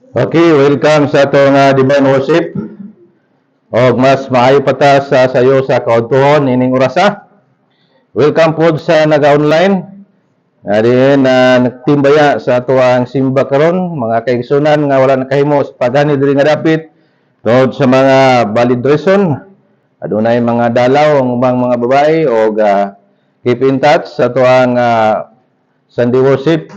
Okay, welcome sa itong Divine Worship. O mas maayo pa ta sa sayo sa kauntuhon, ining orasa. Welcome po sa naga-online. Diin nagtimbaya sa atuang simba karon, mga kaigsunan nga wala nakahimo sa pagani diri nga dapit. Tungod sa mga valid reason, adunay mga dalaw ang mga babae o keep in touch sa atuang Sunday worship.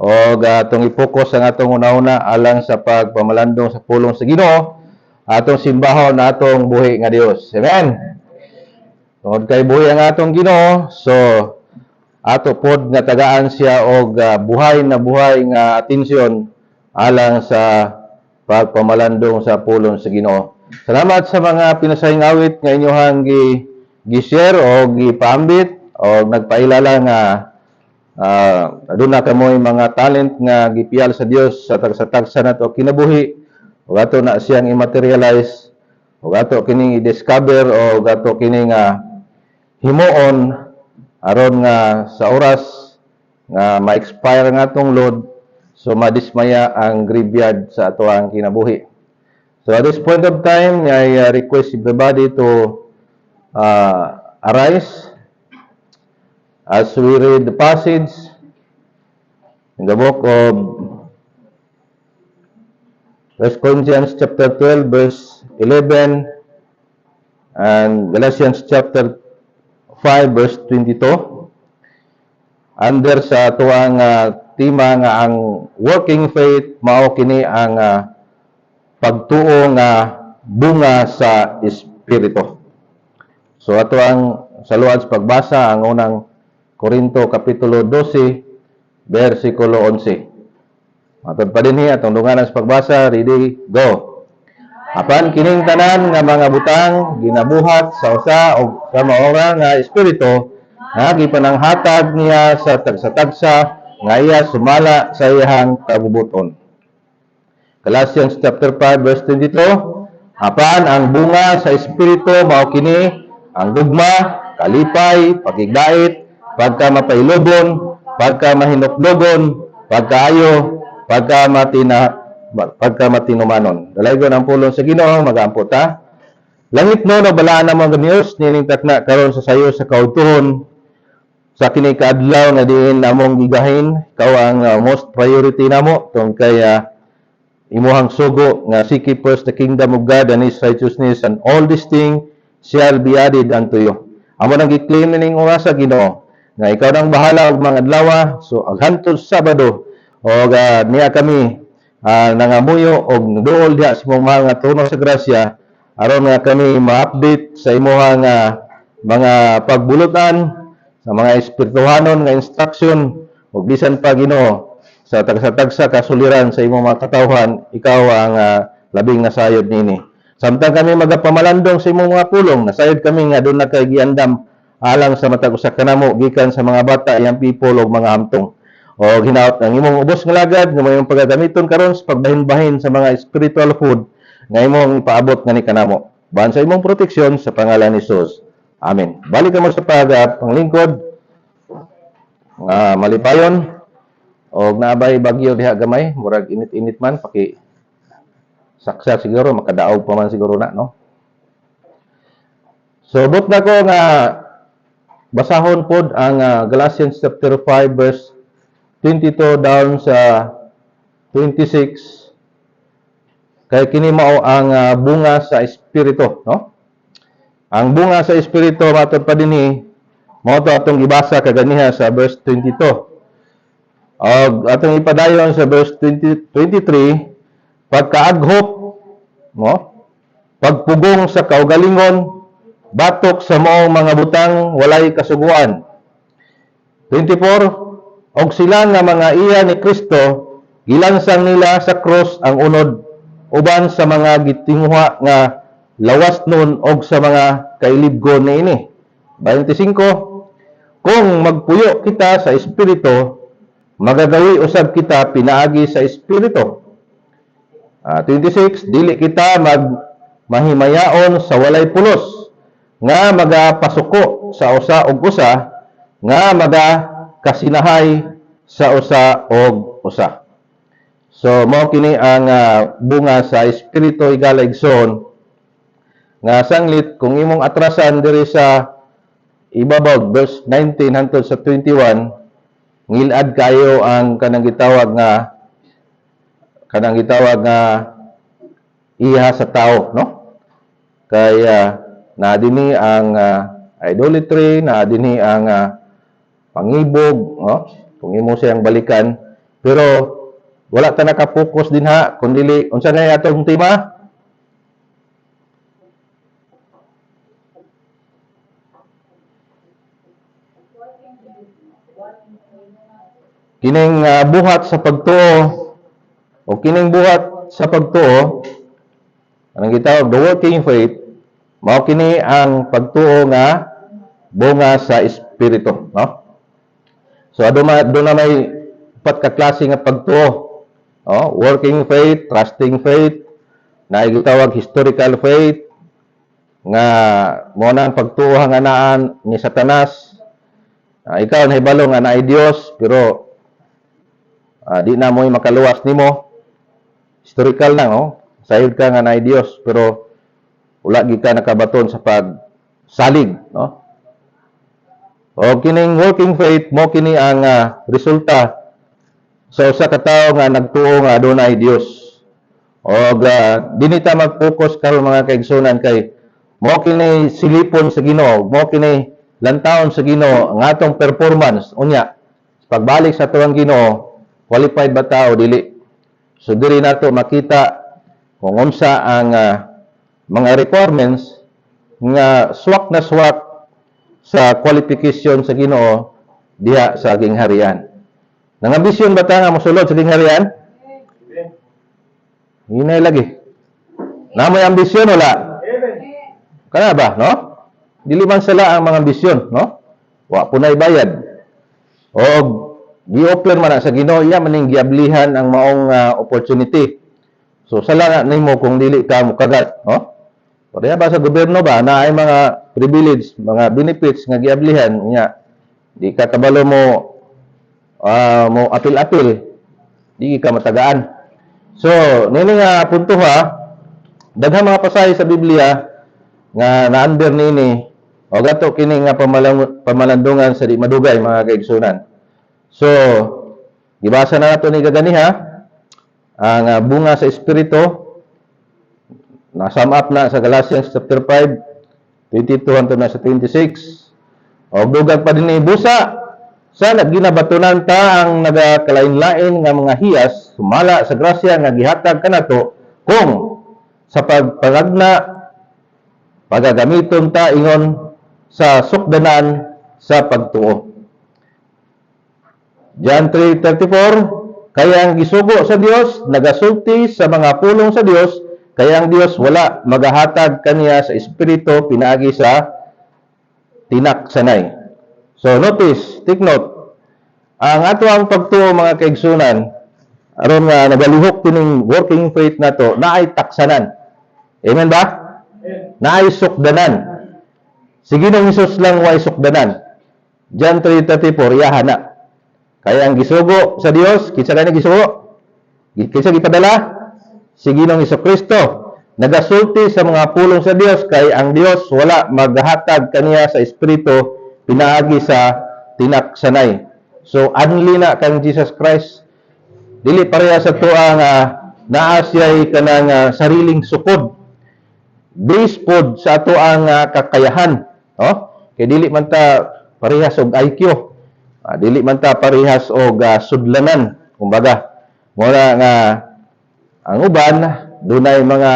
O atong i-focus ang atong una-una alang sa pagpamalandong sa pulong sa Ginoo, atong simbahon na atong buhi nga Dios. Amen. Tungod kay buhi ang atong Ginoo, so ato pod nga tagaan siya og buhay na buhay nga atensyon alang sa pagpamalandong sa pulong sa Ginoo. Salamat sa mga pinasayang awit nga inyohang gi-share o gipaambit o nagpailala nga aduna kamoy mga talent nga gipiyal sa Dios sa tagsa nato kinabuhi ug ato na siyang i-materialize ug ato kining i-discover o ato kining himuon aron nga sa oras nga ma-expire nga atong load so madismaya ang graveyard sa ato ang kinabuhi. So at this point of time, I request everybody to arise as we read the passage in the book of 1 Corinthians chapter 12 verse 11 and Galatians chapter 5 verse 22 under sa tuang tema nga ang working faith mao kini ang pagtuo nga bunga sa espiritu. So ato ang saluad sa pagbasa ang unang Korinto kapitulo 12 versikulo 11. Matod pa dinhi atong dunganan sa pagbasa. Ready, go. Apan kining tanan nga mga butang ginabuhat sa usa o sa maora nga espiritu nga gipananghatag niya sa tagsa-tagsa nga iya sumala sa iyang kabubuton. Galatians chapter 5 verse 22. Apan ang bunga sa espiritu mao kini ang gugma, kalipay, pakigdait, pagka mapailobon, pagka mahinukdogon, pagkaayo, pagka matinumanon. Dalaygon ang pulong sa Ginoo, magampo ta. Langit no balaan na mga Dios nining takna karon sa sayo sa kaudtuhon sa kini kaadlaw nga diin namong gigahin, ikaw ang most priority namo tong kay imuhang sugo nga seek first the kingdom of God and His righteousness and all these things shall be added unto you. Amo nang gi-claim ning oras sa Ginoo nga ikaw nang bahala og mga adlaw so aghantod Sabado og niya kami nangamuyo og duol diha sa imong mga trono sa grasya aron nga kami ma-update sa imong mga pagbulutan sa mga espirituhanon nga instruction ug bisan pa Ginoo sa tagsa-tagsa kasuliran sa imong mga katawhan ikaw ang labing nasayod nini. Samtang kami magapamalandong sa imong mga pulong, nasayod kami nga doon na kay giandam alang sa matag usa kanamo gikan sa mga bata, young people ug mga hamtong. O hinaot ang imong ubos nga lagad nga mayong pagagamiton karon sa pagbahin-bahin sa mga spiritual food nga imong ipaabot nga ni kanamo. Bahan sa imong proteksyon sa pangalan ni Jesus. Amen. Balik kamo sa panglingkod. Malipayon og naabay bagyo diha gamay, murag init-init man paki saksa siguro makadaog pa man siguro na no. So but na ko nga basahon pod ang Galatians chapter 5 verse 22 down sa 26 kay kini mao ang bunga sa espiritu no. Ang bunga sa espiritu matod pa dinhi mao to atong gibasa kaganiha sa verse 22. Og atong ipadayon sa verse 23 pagkaaghop no, pagpugong sa kaugalingon, batok sa maong mga butang walay kasuguan. 24 og sila nga mga iya ni Kristo gilansang nila sa cross ang unod uban sa mga gitinguha nga lawas nun og sa mga kailibgon niini. 25 kung magpuyo kita sa espiritu magagawi usab kita pinaagi sa espiritu. 26 dili kita mahimayaon sa walay pulos nga magapasuko sa usa og usa nga magakasinahay sa usa og usa. So mao kini ang bunga sa espiritu igaligson nga sanglit kung imong atrasan diri sa ibabaw verse 19 hangtod sa 21 ngilad kayo ang kanang gitawag nga iha sa tao, no? Kaya na dinhi ang idolatry, na dinhi ang pangibog, no? Kung imo siyang balikan, pero wala ta naka-focus dinha kun dili unsa na atong tema? Kining buhat sa pagtuo o kining buhat sa pagtuo anong gitawag the working faith mao kini ang pagtuo nga bunga sa espiritu, no? So adto na may upat ka klase nga pagtuo, no? Working faith, trusting faith, na gitawag historical faith nga mo na ang pagtuo hanganaan ni Satanas. Ikaw nahibalo nga naay Dios pero di na mo makaluwas nimo. Historical lang, oh. Sayod ka nga naay Dios pero wala gid ka nakabaton sa pagsalig, no? O kining working faith mo kini ang resulta sa usa ka tawo nga nagtuo nga adunay Dios. O dinhi ta mag-focus karon mga kaigsunan kay mo kini silipon sa Ginoo, mo kini lantawon sa Ginoo ang atong performance unya pagbalik sa tuwang Ginoo qualified ba tao dili. So diri nato makita kung unsa ang mga requirements nga swak na swak sa qualification sa Ginoo diha sa gingharian. Nangambisyon ba ta nga mosulod sa gingharian? Hinay lagi. Namoy ambisyon wala? Kana ba, no? Dili man sila ang mga ambisyon, no? Wa punay bayad. O gi-offer man sa Ginoo iya maning giablihan ang maong opportunity. So sala na nimo kung dili ka mukagat, no? Pareha ba sa gobyerno ba na ay mga privilege, mga benefits nga giablihan nya di ka kabalo mo mo apil-apil, di ka matagaan. So nini nga punto daghang mga pasahe sa Biblia nga na-under nini o gato kini nga pamalandungan sa di madugay mga kaigsunan. So gibasa na nato ni gaganiha ang bunga sa espiritu na sum up na sa Galatians chapter 5 22 hangtod na sa 26. O dugag pa dinhi busa sa nagginabatunan ta ang nagakalain-lain nga mga hiyas sumala sa grasya nga gihatag kanato kung sa pagpangagna pagagamiton ta ingon sa sukdanan sa pagtuo. John 3:34 kaya ang gisugo sa Dios nagasulti sa mga pulong sa Dios kaya ang Dios wala magahatag kaniya sa espiritu pinaagi sa tinaksanay. So notice, take note, ang ato ang pagtuo mga kaigsunan aron nga nagalihok kining working faith nato naay taksanan. Amen ba? Naay sukdanan. Si Ginoong Hesus lang way sukdanan. John 3:34 yaha na. Kaya ang gisugo sa Dios, kinsa gani gisugo? Kinsa gipadala? Si Ginoong Hesukristo. Nagasulti sa mga pulong sa Dios kay ang Dios wala maghatag kaniya sa espiritu pinaagi sa tinaksanay. So anli na kang Jesus Christ dili pareha sa tuwa nga naa siya'y kanang sariling sukod. Base pod sa ato ang kakayahan, no? Kay dili man ta parehas og IQ. Dili man ta parehas og sudlanan, kumbaga. Mura nga ang uban dunay mga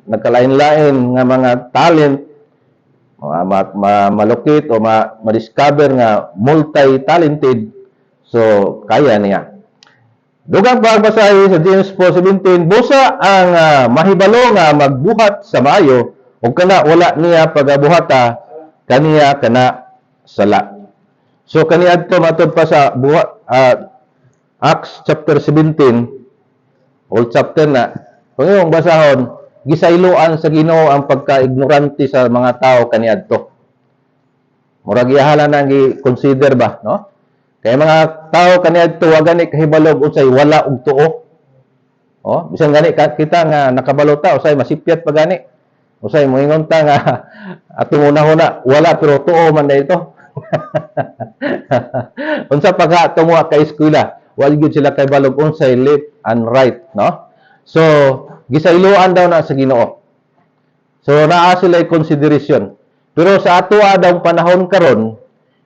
nagkalain-lain nga mga talent malukit o ma-discover nga multi-talented, so kaya niya. Dugang pagbasahi sa James 4:17 busa ang mahibalo nga magbuhat sa maayo ug kana wala niya pagabuhata kaniya kana sala. So kaniadto matud pa sa buhat Acts chapter 17 old chapter na kung imong basahon gisayloan sa Ginoo ang pagka-ignorante sa mga tao kaniadto. Murag ihala na gi-consider ba, no? Kaya mga tao kaniadto wa gani kahibalog unsay wala og tuo. Oh, bisan gani kita nga nakabalota usay masipyat pa gani. Usay moingon ta nga atong una-una wala pero tuo man dito. Unsa pa ka tungo ka eskwela, wala gyud sila kay balog unsay left and right, no? So, gisayloan daw na sa Ginoo. So, naa sila consideration. Pero sa ato daw panahon karon,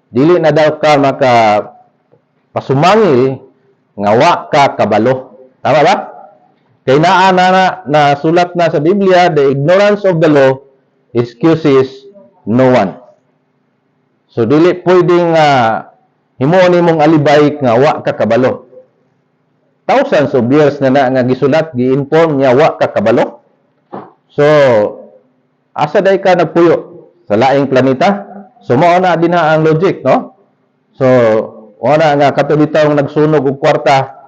dili na daw ka maka pasumangil nga wa ka kabalo. Tama ba? Kay naa na sulat na sa Biblia, the ignorance of the law excuses no one. So dili pwedeng himuon nimong alibay nga wa ka kabalo. Thousands of years na nga gisulat, gi-inform niya wa ka kabalo. So asa day ka nagpuyo sa laing planeta? So mao na din ang logic, no? So wala nga katulitang nagsunog og kwarta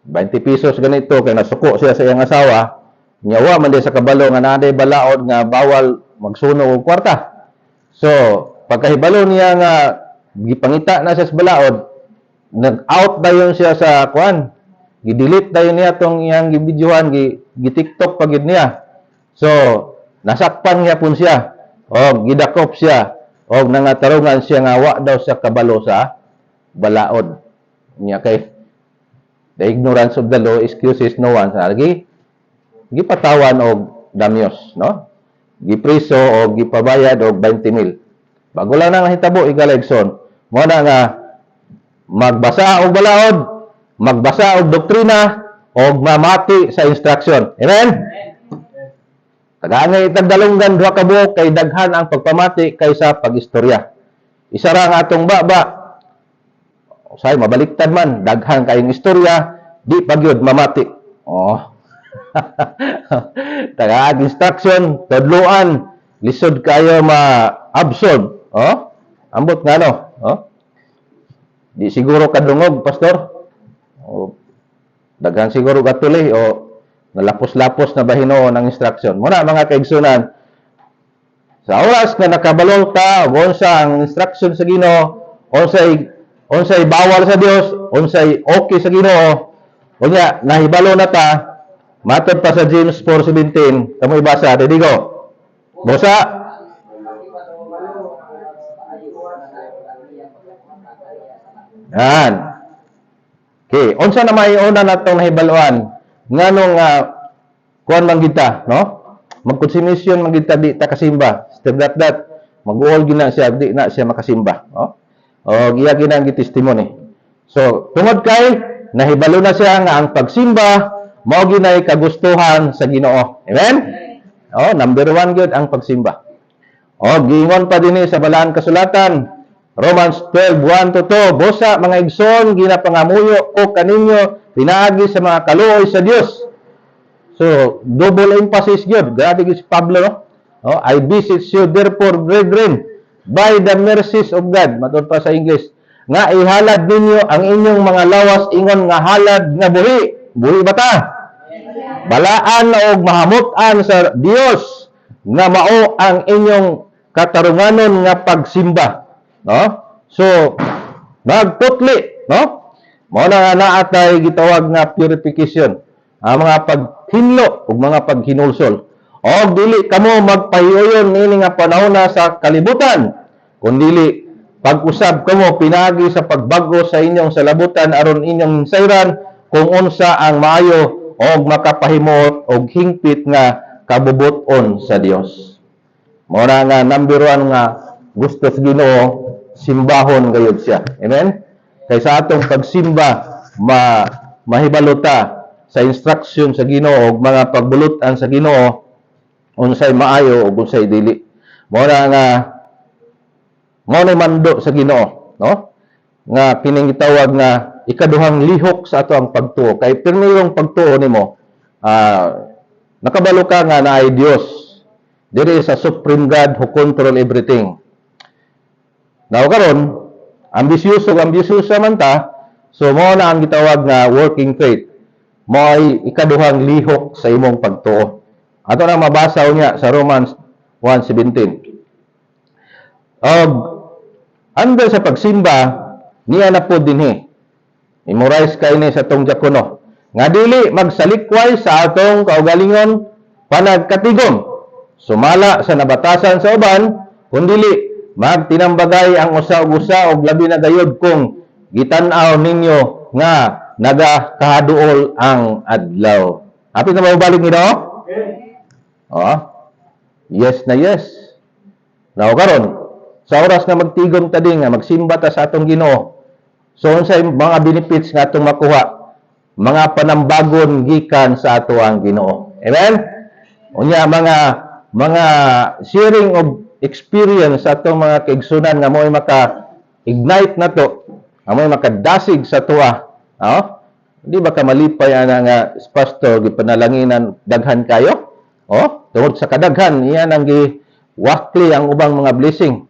20 pesos ganito kay nasuko siya sa iyang asawa, nyawa man di sa kabalo nga naday balaod nga bawal magsunog og kwarta. So, pagkahibalo niya nga gipangita na siya sa balaod, nag-out dayon siya sa kuan. Gi-delete dayon niya tong iyang gibidyohan, gi-TikTok pagid niya. So, nasakpan niya pun siya o gidakop siya o nangatarungan siya nga wa daw siya kabalo sa balaod. Niya kay the ignorance of the law excuses no one. Lagi, gipatawan og damyos, no? Gipriso o gipabayad og 20,000. Bago lang nang hitabo, igalegson. Mo na nga, magbasa og balaod, magbasa og doktrina, og mamati sa instruction. Amen? Tagaangay itagdalunggan duha ka buok kay daghan ang pagpamati kaysa pagistorya. Isa ra nga atong baba, say mabaliktad man, daghan kayong istorya, di pagyud mamati. Oh. Tagaag instruction, tadluan, lisod kayo ma-absorb. Oh? Ambot nga no? Oh? Di siguro kadungog, pastor. Oh. Daghan siguro gatuli o nalapos-lapos na bahino ng instruction. Muna mga kaigsunan, sa oras nga nakabalo ka, unsa ang instruction sa Ginoo, unsay bawal sa Dios, unsay okay sa Ginoo, unya nahibalo na ta, matod pa sa James 4:17, kamo ibasa, didigo. Bosa. Yan. Okay, unsa na may una natong nahibaluan nganong kuan man kita, no? Magkonsumisyon man kita di ta kasimba. Step that mag-uol gina siya di na siya makasimba, no? O giya ginang testimony. So, tungod kay nahibalo na siya nga ang pagsimba mao ginay kagustuhan sa Ginoo. Amen? Oh, number 1 gyud ang pagsimba. O giingon pa dinhi sa balaan kasulatan, Romans 12:1-2, bosa mga igsoon ginapangamuyo ko kaninyo pinaagi sa mga kaluoy sa Dios. So, double emphasis gyud. Grabe gyud si Pablo, no? Oh, I beseech you therefore, brethren, by the mercies of God, matod pa sa English, nga ihalad ninyo ang inyong mga lawas ingon nga halad nga buhi. Buhi bata. Balaan og mahamutan sa Dios nga mao ang inyong katarunganon nga pagsimba. No? So, magputli, no? Mao na naatay gitawag nga purification. Ang mga paghinlo ug mga paghinulsol. Og dili kamo magpahiuyon nini nga panahon sa kalibutan, kundili pag-usab kamo pinagi sa pagbago sa inyong salabutan aron inyong sayran kung unsa ang maayo og makapahimo og hingpit nga kabubuton sa Dios. Mao na nga number 1 nga gusto sa Ginoo, simbahon gayud siya. Amen? Kay sa atong pagsimba mahibalota sa instruction sa Ginoo og mga pagbulutan sa Ginoo unsay maayo ug unsay dili. Mao na mando sa Ginoo, no? Nga kining gitawag nga ikaduhang lihok sa ato ang pagtuo. Kay pirmihong pagtuo nimo, nakabalo ka nga naay Dios. There is a supreme God who control everything. Now karon, ambisyoso man ta, so mao na ang gitawag nga working faith. Mao ay ikaduhang lihok sa imong pagtuo. Ato na mabasa niya sa Romans 1:17. Under sa pagsimba, niya na po dinhi. Memorize kay ni sa tong diakono. nga dili magsalikway sa atong kaugalingon panagkatigom, sumala sa nabatasan sa uban, kundili magtinambagay ang usa ug usa og labi na gayud kung gitan-aw ninyo nga nagakahaduol ang adlaw. Hapit na mabalik ni Ginoo? Oh. Yes na yes. Now karon, sa oras nga magtigom ta din nga magsimba ta sa atong Ginoo. So unsay mga benefits nga atong makuha? Mga panambagon gikan sa ato ang Ginoo. Amen? Unya mga sharing of experience sa atong mga kaigsunan nga mo'y maka-ignite na to, nga mo'y makadasig sa tuwa. Di ba ka malipay ana nga pastor gipanalanginan daghan kayo? Tungod sa kadaghan iyan ang giwakli ang ubang mga blessing.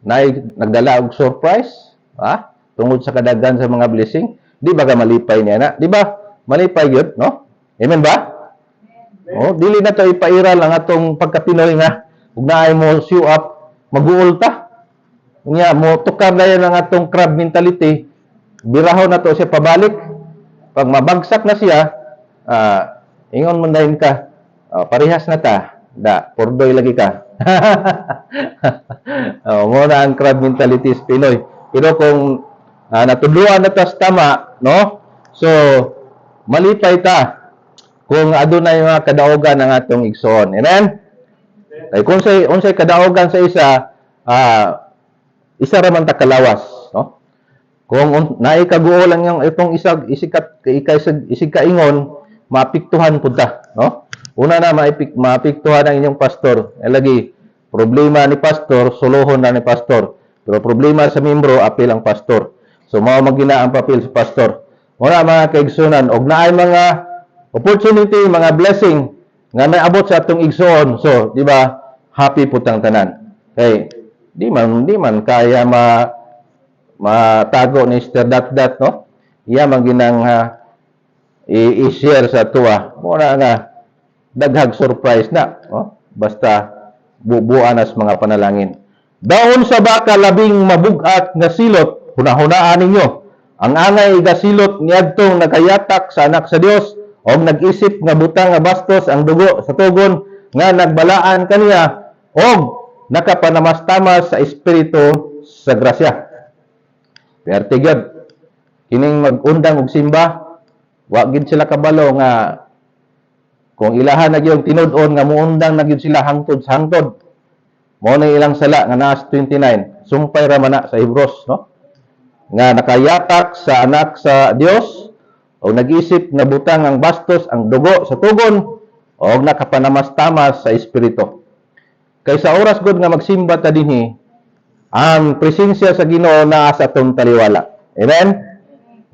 Nagdala og surprise, tungod sa kadaghan sa mga blessing. Di ba ka malipay niya na? Di ba? Malipay yun, no? Amen ba? Dili na to ipairal ang atong pagka-Pinoy nga ug naay mo show up, mag-uul ta. Unya mo tukar na yan ang atong crab mentality. Birahon na to siya pabalik. Pag mabagsak na siya, ingon mo dahin ka, parehas na ta. Pordoy lagi ka. Muna ang crab mentality sa Pinoy. Pero kung natudluan na ta sa tama, no? So, malipay ta kung adunay mga kadaogan ang atong igsoon. Amen? Ay kung unsay kadaogan sa isa, isa ra man ta kalawas, no? Kung naay kaguol lang yung itong isig kaingon, maapektuhan pud ta, no? Una na maapektuhan ang inyong pastor. Lagi problema ni pastor, suluhon na ni pastor. Pero problema sa membro, apil ang pastor. So mao magina ang papel sa pastor. Muna mga kaigsunan, og naay mga opportunity, mga blessing nga naabot sa atong igsoon. So, di ba, happy putang tanan. Kay di man kaya matago ni Mr. Dat, no? Iya man ginang i-share sa tuwa. Muna nga daghag surprise na, no? Basta bubuan as mga panalangin. Daon sa baka labing mabugat nga silot, hunahunaan ninyo. Ang angay gasilot niadtong nagayatak sa anak sa Dios o nag-isip nga butang nga bastos ang dugo sa tugon nga nagbalaan kaniya o nakapanamastamas sa espiritu sa grasya. Pertigad, kining mag-undang og simba, wa gid sila kabalo nga kung ilahan na gyud tinud-on nga muundang na gyud sila hangtod sa hangtod. Mao na ilang sala nga nas 29, sumpay ra man na sa Hebrews, no? Nga nakayatak sa anak sa Dios o nag-isip na butang ang bastos ang dugo sa tugon o nakapanamastamas sa espiritu. Kay sa oras gud nga magsimba ta dinhi, ang presensya sa Ginoo naa sa atong taliwala. Amen?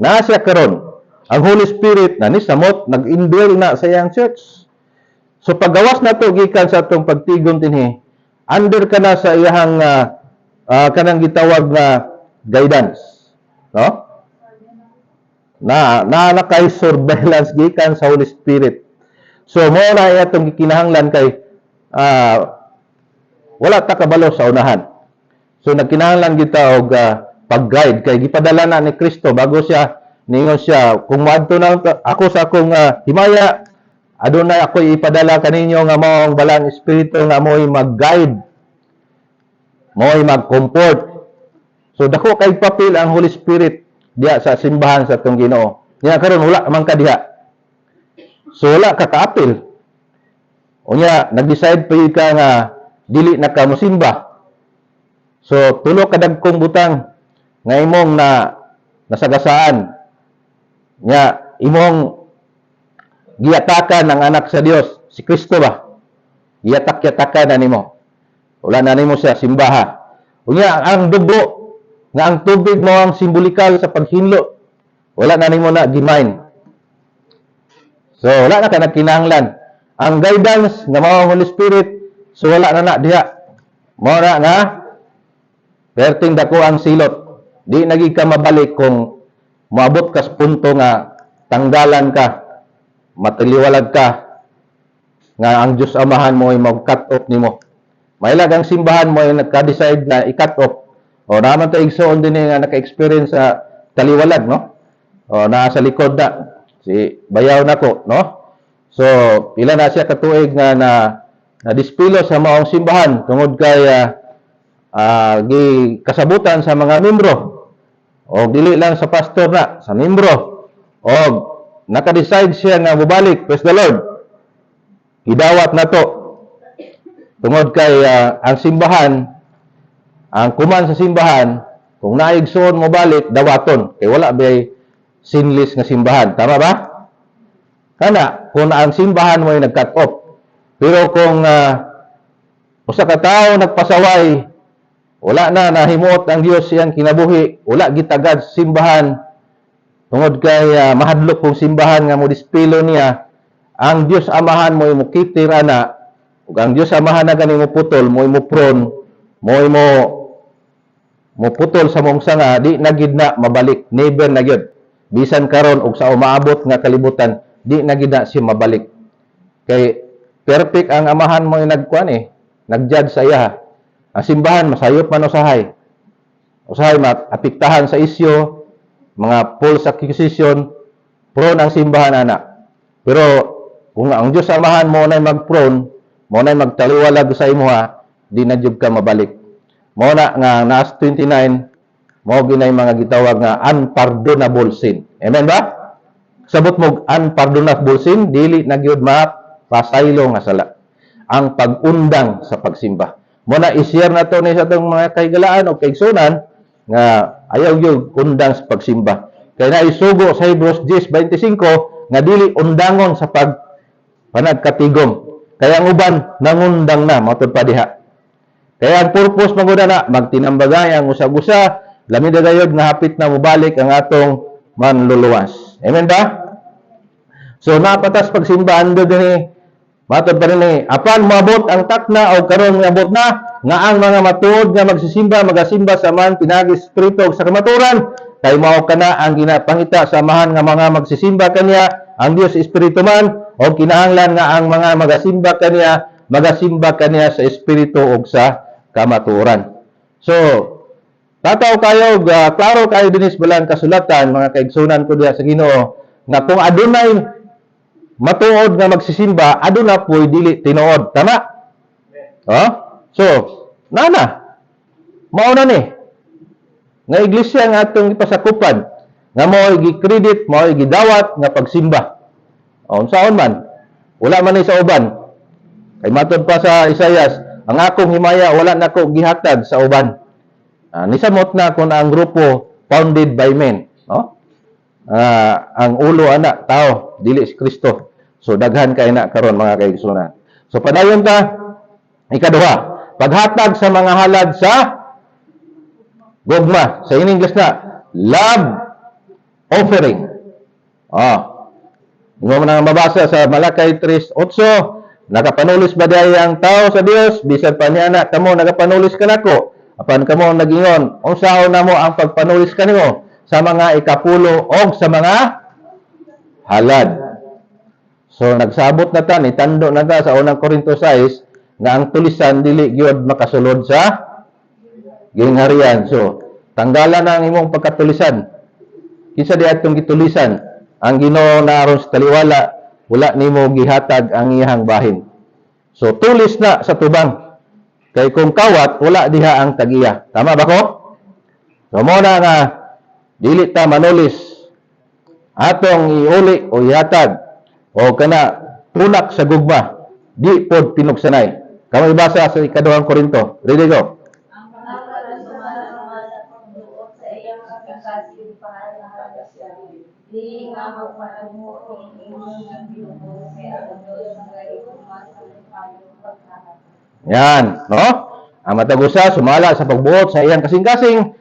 Naa siya karon. Ang Holy Spirit na ni samot nag-indwell na sa iyang church. So paggawas na to gikan sa atong pagtigom dinhi, under ka na sa iyang kanang gitawag na guidance, no? Na kay surveillance gikan sa Holy Spirit. So mo na atong gikinahanglan kay wala ta kabalo sa unahan. So nagkinahanglan kita og pag-guide kay gipadala na ni Kristo bago siya ningon siya kung moadto na ako sa akong himaya, adunay ako ipadala kaninyo nga mao ang balang espiritu nga mo'y mag-guide, mo'y mag-comfort. So dako kay papel ang Holy Spirit diya sa simbahan sa atong Ginoo. Nya karon wala man ka diha. So wala ka kaapil. Unya nag-decide pa ka nga dili na ka mosimba. So tulo ka dagkong butang nga imong nasagasaan. Nya imong giyatakan ang anak sa Dios, si Kristo ba? Giyatak-yatakan na nimo. Wala na nimo siya simbaha. Unya ang dugo nga ang tubig mo ang simbolikal sa paghinlo. Wala na nimo na gimain. So wala na ka nagkinahanglan. Ang guidance nga mao ang Holy Spirit, so wala na diha. Mao na nga perting dako ang silot. Di nagig ka mabalik kung moabot ka sa punto nga tanggalan ka, matiliwalag ka, nga ang Diyos Amahan mo ay mag-cut off nimo. Mailag ang simbahan mo ay nagka-decide na i-cut off. O naman to igsoon din nga naka-experience sa taliwalag, no? O naa sa likod na. si bayaw nako, no? So pila na siya katuig nga na dispilo sa maong simbahan tungod kay gi kasabutan sa mga membro o dili lang sa pastor na, sa membro o naka-decide siya nga mubalik. Praise the Lord. Gidawat na to tungod kay ang simbahan, ang kuman sa simbahan, kung naigsoon mo balik, dawaton. Kay wala bay sinless nga simbahan. Tama ba? Kana, kung ang simbahan mo ay nag-cut off. Pero kung usa ka tao nagpasaway, wala na, nahimuot ang Dios siyang kinabuhi, wala gitagad sa simbahan, tungod kay mahadlok kong simbahan nga mo dispilo niya, ang Dios amahan mo mo kitir ana, ug ang Dios amahan na gani mo putol, mo pron, mo putol sa mong sanga, di na gid na mabalik, never na gyud. Bisan karon og sa umaabot nga kalibutan, di na gid na siya mabalik. Kay perfect ang amahan mo nagkuan nag-judge sa iya. Ang simbahan masayop man usahay. Usahay apektahan sa isyo, mga false accusation, prone ang simbahan ana. Pero kung ang Dios amahan mo na mag-prone, mo na magtaliwalag sa imuha, di na jud ka mabalik. Mo na nga nas 29, mo ginay mga gitawag nga unpardonable sin. Amen ba? Sabot mo unpardonable sin, dili na gyud mapasaylo nga sala. Ang pag-undang sa pagsimba. Mo na i-share na to ni sa itong mga kaigalaan o kaigsunan nga ayaw yung undang sa pagsimba. Kaya na isugo sa Hebrews 10:25 nga dili undangon sa panagkatigom. Kaya ang uban nangundang na matud pa diha. Kaya ang purpose maguna na magtinambagay ang usag-usa, lamin dagayod nga hapit na mobalik ang atong manluluwas. Amen ba? So napatas pagsimba ando dinhi matod pa rin apan maabot ang takna o karon maabot na nga ang mga matuod nga magsisimba, magasimba sa man pinagi espiritu sa kamaturan, kay mao kana ang ginapangita sa mahan nga mga magsisimba kaniya, ang Dios espiritu man, o kinahanglan nga ang mga magasimba kaniya sa espiritu o sa kamaturan. So, tataw kayo, klaro kayo dinis balang kasulatan, mga kaigsunan ko diya sa Ginoo, nga kung adunay matuod nga magsisimba, aduna po'y dili tinuod. Tama? So, nana, mauna ni. Nga iglesia nga atong ipasakupan, nga mo'y gi-credit, mo'y gidawat nga pagsimba. Unsaon man, wala man ni sa uban. Kay matod pa sa Isayas, ang akong himaya, wala na ko gihatag sa uban. Nisamot na kung ang grupo founded by men. Ang ulo ana tao dili si Kristo. So daghan kay na karon mga kaigsunan. So padayon ta ikaduha, paghatag sa mga halad sa gugma. Sa in English na love offering. Mo man mabasa sa Malakay 3:8, nakapanulis ba diay ang tao sa Dios bisan pa niya na kamo nagapanulis kanako. Apan kamo nagingon, unsaon namo ang pagpanulis kanimo sa mga ikapulo o sa mga halad. So nagsabot na ta, nitando na ta sa unang Korinto 6 nga ang tulisan dili gyud makasulod sa gingharian. So tanggalan na ang imong pagkatulisan. Kinsa di atong gitulisan? Ang Ginoo na aron sa taliwala, wala nimo gihatag ang iyang bahin. So tulis na sa tubang. Kay kung kawat, wala diha ang tagiya. Tama ba ko? So mo na nga dili ta manulis atong iuli o ihatag o kana tulak sa gugma, di pod pinugsanay. Kamo ibasa sa ikaduhang Korinto. Ready go. Ang pangalan sumasama sa pagduot sa iyang kakasilipahan na hagasya. Di nga magpatungo ng imong binubuo kaya ang Diyos ang galing masalipayong pagkahat. Yan, no? Ang matagusa sumala sa pagbuot sa iyang kasing-kasing,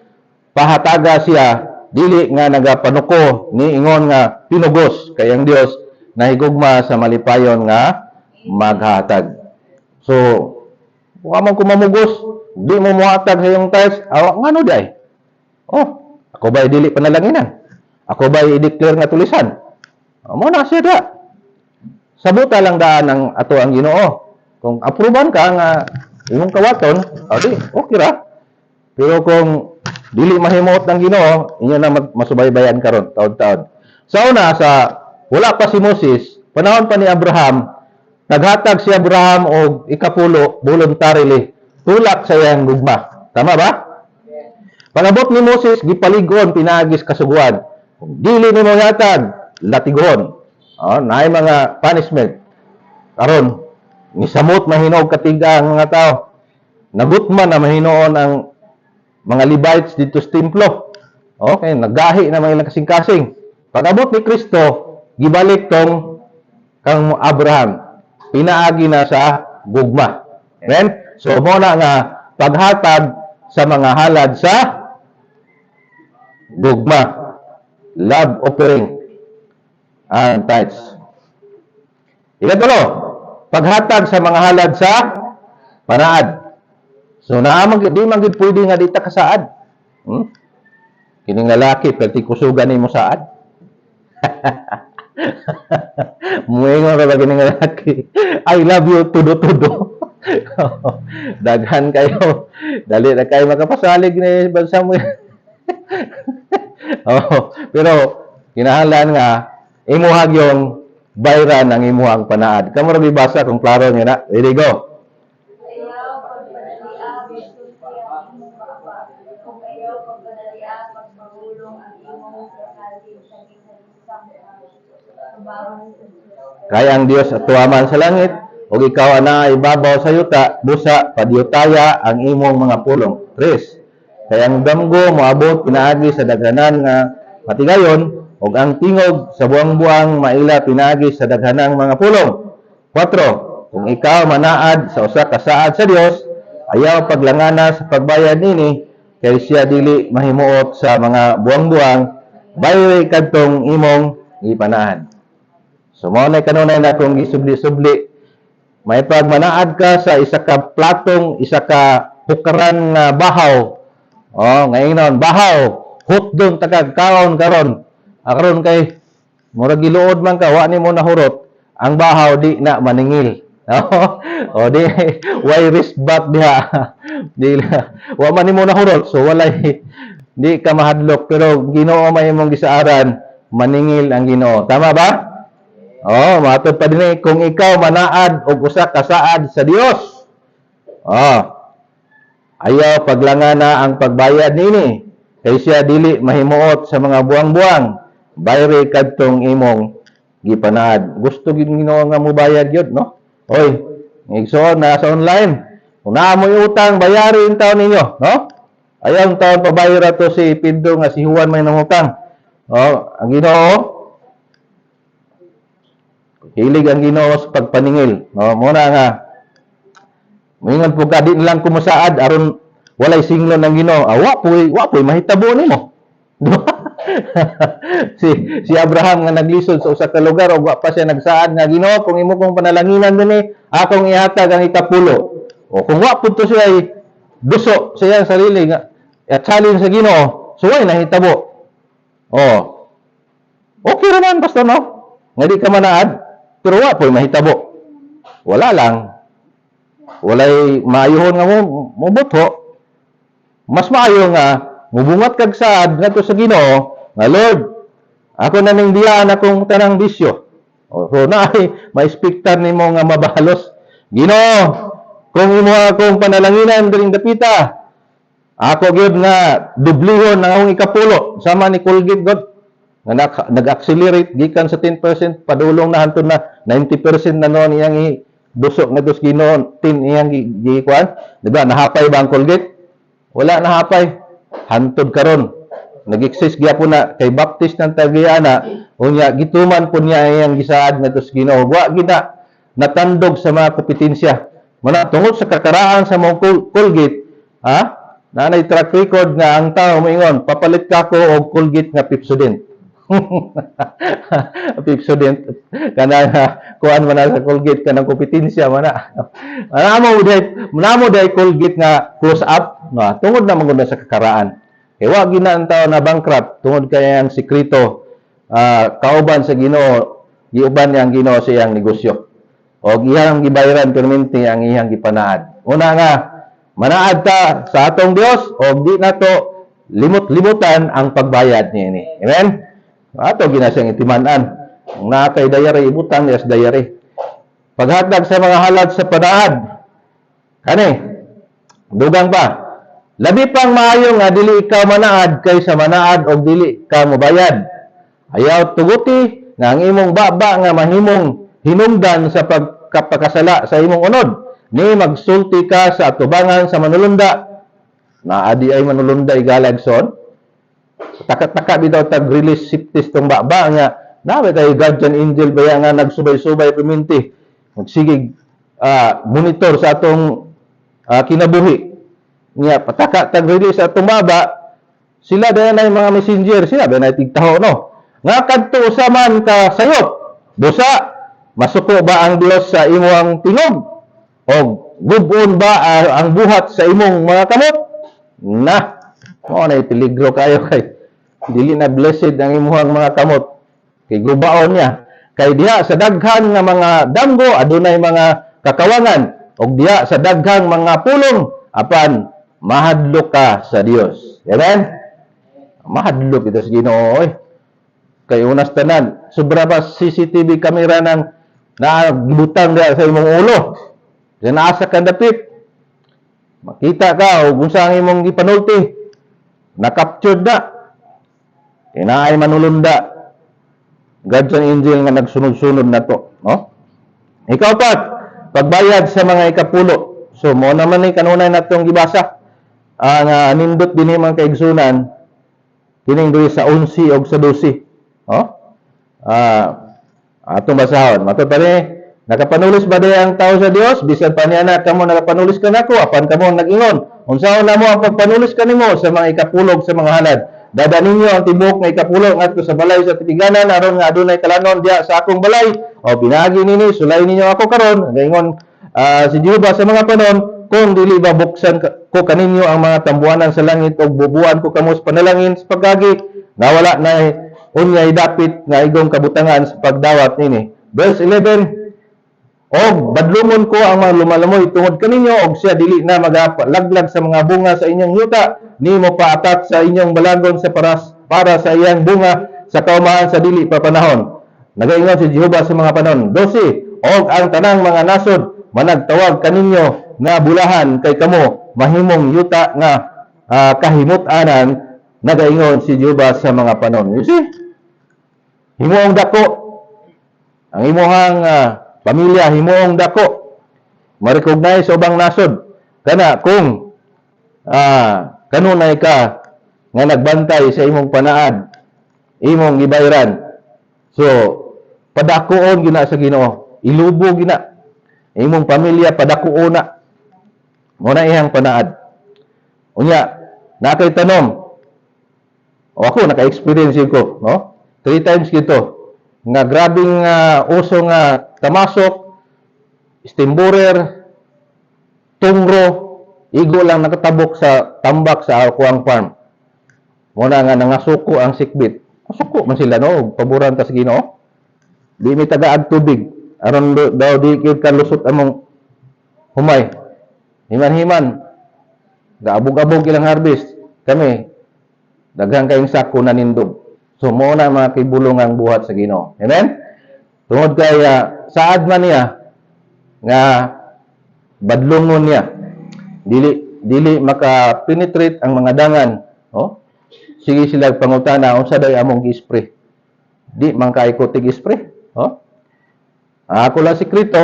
pahataga siya dili nga nagapanuko ni ingon nga pinugos kay ang Dios nahigugma sa malipayon nga maghatag. So, wa man ko mamugos, di mo muhatag sa iyong tithes, ngano di ay? Ako ba dili panalanginan? Ako ba i-declare nga tulisan? Mo na siya da. Sabuta lang daan ang ato ang Ginoo. Kung aproban ka nga imong kawaton, di okay ra. Pero kung dili mahimot ng Ginoo, inyo na masubaybayan karon taon-taon. Sa una sa wala pa si Moses, panahon pa ni Abraham, naghatag si Abraham og ikapulo voluntarily tulak sa iyang gugma. Tama ba? Pag-abot ni Moses, gipaligon, pinaagis kasuguan. Dili ni mo yatag, latigon. Naay mga punishment. Karon, nisamot mahinog katiga ang mga tao. Nagutman na mahinoon ang mga Levites dito sa templo. Okay, naggahi na mga kasing-kasing. Pag-abot ni Kristo, gibalik tong kang Abraham. Pinaagi na sa gugma. Amen? So, muna nga paghatag sa mga halad sa gugma. Love offering and tithes. Ikatulo, paghatag sa mga halad sa panaad. So, di man gid pwede nga dita kasaad. Kining lalaki, pwede kusugan ni mo saad. Muingon ka ba kining lalaki? I love you, tudo-tudo. Daghan kayo. Dali na kayo makapasalig ni bansa mo. Pero, kinahanglan nga, imuhag yung bayran ng imuhang panaad. Kamu rin basa kung klaro nyo na. Ready, go. Kaya ang Dios at tuwaman sa langit, o ikaw na ibabaw sa yuta, busa, padiyutaya ang imong mga pulong. 3. Kaya ang damgo moabot pinaagi sa daghanan nga matigayon, o ang tingog sa buang-buang maila pinaagi sa daghanang mga pulong. 4. Kung ikaw manaad sa usa ka saad sa Dios, ayaw paglangana sa pagbayad nini, kay siya dili mahimuot sa mga buang-buang, bayre kadtong imong ipanaad. So, mo na kanunay na kung isubli-subli, may pagmanaad ka sa isa ka platong, isa ka pukaran nga bahaw. Ngayon, bahaw, hutdon takag kaon karon. Karon kay murag giluod man ka, wa nimo nahurot, ang bahaw di na maningil. Di why risk back diha. Di wa man nimo nahurot, so walay di ka mahadlok, pero Ginoo may imong gisaaran, maningil ang Ginoo. Tama ba? Matod pa din kung ikaw manaad og usa ka saad sa Dios. Ayaw paglangana ang pagbayad nini, kay siya dili mahimuot sa mga buang-buang, bayre kadtong imong gipanaad. Gusto gid Ginoo nga mobayad gyud, no? Oy, igsoon na sa online. Kung naa mo utang, bayarin taon ninyo, no? Ayaw taon pabayra to si Pedro nga si Juan may nangutang. Ang Ginoo hilig ang Ginoo sa pagpaningil. Muna nga, moingon po ka, di nilang kumusaad, aron walay singlon ng Ginoo. Wapoy, mahitabo nimo. si Abraham nga naglisod sa usa ka lugar, o wa pa siya nagsaad nga, Ginoo, kung imo kong panalanginan din akong ihatag ang ikapulo. Kung wa po to siya ay duso sa iyang sarili, nga, challenge sa Ginoo, suway nahitabo. Okay naman, basta no? Nga di ka manaad, pero wa po'y mahitabo. Wala lang. Walay maayuhon nga mo buto. Mas maayo nga, mubungat kag saad ngadto sa Ginoo, nga Lord, ako na ning diyan akong tanang bisyo. So naay maispektar nimo nga mabahalos. Ginoo, kung imo akong panalanginan diring dapita, ako gyud nga dublihon ang akong ikapulo sama ni Colgate God. Nag-accelerate gikan sa 10% padulong na hantod na 90% na noon iyang dusok nga dos Ginoo 10 iyang gikuan, di ba? Nahapay ba ang Colgate? Wala nahapay. Hantod karon nag-exist gyapon na kay Baptist ng Tagiana, unya gituman po niya iyang gisaad nga dos Ginoo. Wa gina natandog sa mga kompetensya. Muna tungod sa kakaraan sa mga Colgate, nanay track record nga ang tao moingon, papalit ka ko og Colgate nga Pepsodent. Pepsodent kana kuan man sa Colgate kanang kompetensya man na. Namo day Colgate nga close up, tungod na magunda sa kakaraan. Kay wa gina ang tao na bankrupt tungod kay ang sekreto kauban sa Ginoo, giuban niya ang Ginoo sa iyang negosyo. Og iyang gibayaran permanente ang iyang gipanaad. Una nga manaad ta sa atong Dios og di nato limot-limutan ang pagbayad niini. Amen. Ato gina siyang itiman-an. Kung naa kay dayari ibutang niya sa dayari. Paghatag sa mga halad sa panaad. Kani, dugang pa. Labi pang maayo nga dili ikaw manaad kaysa manaad og dili ka mobayad. Ayaw tuguti nga ang imong baba nga mahimong hinungdan sa pagkapakasala sa imong unod. Ni magsulti ka sa atubangan sa manulunda. Naadi ay manulunda igalagson. Taka-taka bitaw tag-release siptis tong baba nga nawe kay guardian angel baya nga nagsubay-subay piminti. Magsigig monitor sa atong kinabuhi. Niya pataka tag-release sa atong baba. Sila dayon ay mga messenger, sila dayon ay tigtaho no. Nga kadto usaman ka sayop. Busa, masuko ba ang Dios sa imong tingog? O gubon ba ang buhat sa imong mga kamot? Na, mo na peligro kayo kay dili na blessed ang imong mga kamot. Kay gubaon niya. Kay diha sa daghan nga mga damgo adunay mga kakawangan og diha sa daghang mga pulong apan mahadlok ka sa Dios. Amen? Mahadlok ito sa Ginoo. Kay unas tanan, sobra ba CCTV camera nang nagbutang diha sa imong ulo. Diyan naasa ka dapit. Makita ka o kung saan imong gipanulti. Na-captured na. Inaay manulunda. Guardian angel nga nagsunod-sunod na to. No? Ikaw pa, pagbayad sa mga ikapulo. So, mo naman ni kanunay na itong gibasa. Ang nindot din mga kaigsunan, kining doon sa 11 o sa 12. No? Atong basahon. Matod pa rin, nakapanulis ba din ang tao sa Dios? Bisan pa niya na kamo nakapanulis ka na ko, apan kamo nag-ingon. Unsaon na mo ang pagpanulis kanimo sa mga ikapulog sa mga halad? Dada ninyo ang tibok nga ikapulog ngadto sa balay sa titiganan aron nga adunay kalanon diha sa akong balay. O binagi nini sulay ninyo ako karon. Gaingon si Jehova sa mga panon, kung dili ba buksan ko kaninyo ang mga tambuanan sa langit og bubuan ko kamo sa panalangin sa pagagi, nawala na unyay dapit nga igong kabutangan sa pagdawat nini. Verse 11, og badlumon ko ang mga lumalamoy tungod kaninyo og siya dili na magalaglag sa mga bunga sa inyong yuta, nimo paatat sa inyong balagon sa para sa iyang bunga sa kaumahan sa dili pa panahon. Nagaingon si Jehova sa mga panon. 12, og ang tanang mga nasod managtawag kaninyo nga bulahan kay kamo mahimong yuta nga kahimut-anan. Nagaingon si Jehova sa mga panon. You see? Himuong dako ang imuhang pamilya himuong dako ma-recognize ubang nasod kana kung kanunay ka nga nagbantay sa imong panaad imong gibayran. So padakuon gina sa Ginoo, ilubo gina imong pamilya, padakuon na mo na iyang panaad. Unya nakay tanom o ako naka-experience ko, no? 3 times gito nga grabing uso nga tamasok, stimburer, tungro, igo lang nakatabok sa tambak sa akuang farm. Muna nga nangasuko ang sikbit. Masuko man sila no, paboran ta sa Ginoo. Di mi tagaad tubig aron daw di gyud ka lusot among humay. Himan-himan. Gaabog-abog ilang harvest. Kami daghang kayong sako na nindog. So mo na mga kibulong ang buhat sa Ginoo. Amen? Tungod kay saad man niya nga badlongon niya. Dili maka-penetrate ang mga dangan, oh. Sige sila pangutana unsa day among gi-spray. Di man kay ko tig-spray, oh. Ako lang sekreto,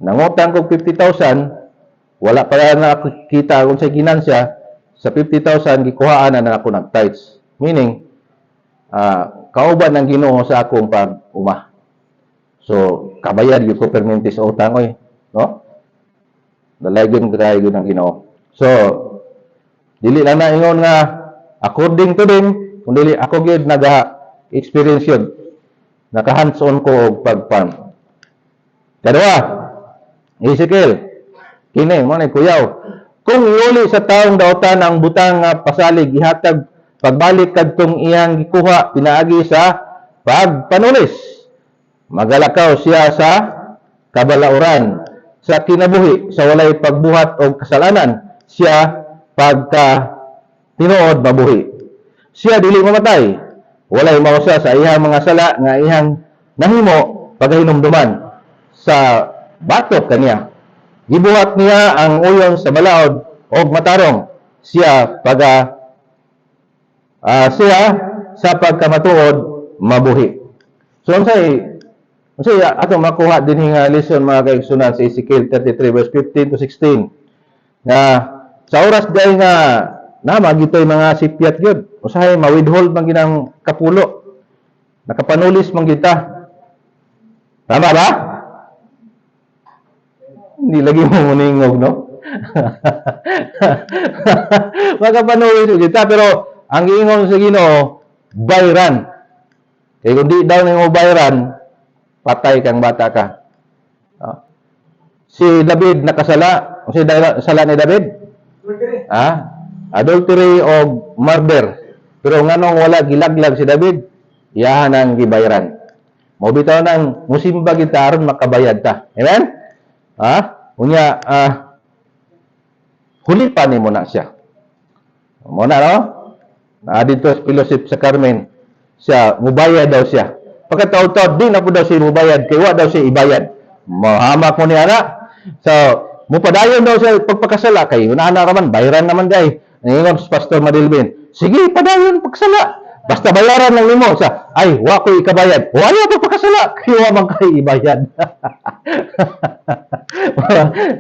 nangutang kog 50,000, wala pa na ako kita kung sa ginansya, sa 50,000 gikuhaan na ako nag-tithes. Meaning kauban ng Ginoo sa akong pag-uma. So, kabayad yung ko perminti sa utang, oy. No? Dalaygon kayo ng Ginoo. So, dili lang na ingon nga, according to them, kung dili ako gyud nag-experience yun. Naka-hands-on ko og pag-farm. Kadua, Ezekiel, kini, mo na kuyaw. Kung iuli sa taong dautan ang butang nga pasalig, ihatag pagbalik kadtong iyang gikuha pinaagi sa pagpanulis. Magalakaw siya sa kabalauran, sa kinabuhi, sa walay pagbuhat o kasalanan, siya pagka tinuod mabuhi. Siya dili mamatay, walay mausa sa iyang mga sala nga iyang nahimo pagahinumduman sa batok kaniya. Gibuhat niya ang uyon sa balaod o matarong siya siya sa pagkamatuod mabuhi. So unsay ato makuha dinhi nga lesson mga kaigsunan sa Ezekiel 33 verse 15 to 16 nga sa oras day nga magitoy mga sipyat gyud usahay ma-withhold man ginang kapulo nakapanulis man kita. Tama ba? Hindi lagi mo muningog, no? Makapanulis kita, pero ang giingon sa Ginoo, bayran. Kaya kung di daw nimo bayran, patay kang bata ka. Si David nakasala, o si sala ni David? Adultery o murder. Pero nganong wala gilaglag si David, iyahan ang gibayran. Mo bitaw nang musimba kita aron makabayad ta. Amen? Unya hulipan nimo na siya. Mo na no? Dito sa fellowship sa Carmen, siya mubayad daw siya. Pagkataud-taud di na po daw siya mubayad, kay wa daw siya ibayad. Mahamak mo ni ana. So, mupadayon daw siya pagpakasala kay una na raman bayran naman day. Ningon si Pastor Madilbin, sige padayon pagsala. Basta bayaran lang nimo sa ay wa ko ikabayad. Wala pagpakasala kay wa man kay ibayad.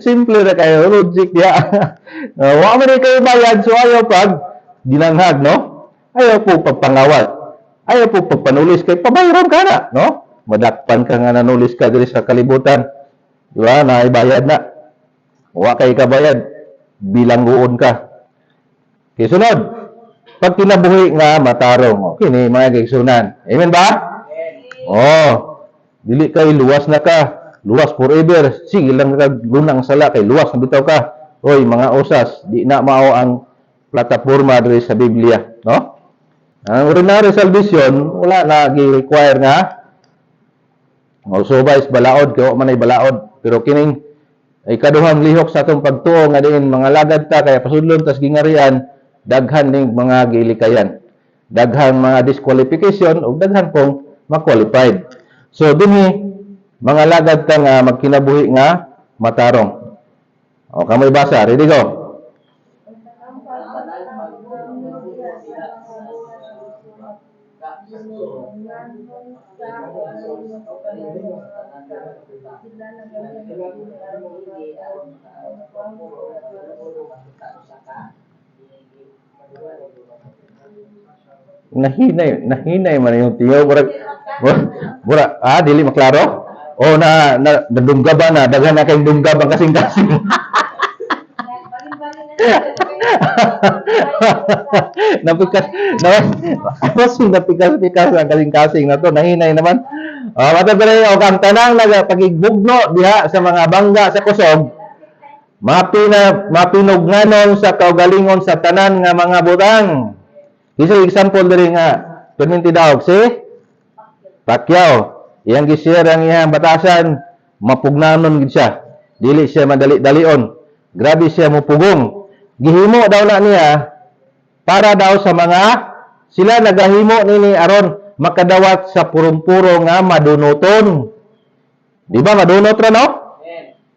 Simple na kayo, logic diya. Wa man kay ibayad so ayaw pag dinanghag, no? Ayaw po pagpangawat. Ayaw po pagpanulis kay pabayaran ka na, no? Madakpan ka nga nanulis ka diri sa kalibutan. Di ba? Naibayad na. Wa kay kabayad. Bilangguon ka. Okay, sunod. Pag kinabuhi nga matarong. Okay ni mga kaigsunan. Amen ba? Dili kay luwas na ka. Luwas forever. Sige lang ka lunang sala kay luwas na bitaw ka. Oy, mga usas, di na mao ang plataporma diri sa Biblia, no? Ang ordinary salvation wala na gi-require nga mausubay sa balaod kay wa man ay balaod. Pero kining ikaduhang lihok sa atong pagtuo nga diin mga lagad ta kaya pasudlon tas gingarian daghan ning mga gilikayan. Daghan mga disqualification ug daghan pong ma-qualified. So dinhi mga lagad ta nga magkinabuhi nga matarong. O kamoy basa, ready go. Nahinay man yung tiyo dili maklaro o nadunggaban na daghan na kayong dunggaban kasing-kasing. napikas ang kasing-kasing na to nahinay naman. Matagbalay o kang tanang nagpagigbugno diha sa mga bangga sa kusog mapinugnanon sa kaugalingon sa tanan nga mga butang. Isa example diri nga perminti daog si Pacquiao. Iyang gi-share ang iyang batasan, mapugnanon gid siya. Dili siya madali-dalion. Grabe siya mupugong. Gihimo daw na niya para daw sa mga sila nagahimo nini aron makadawat sa purong-puro nga madunoton. Di ba madunot ra no?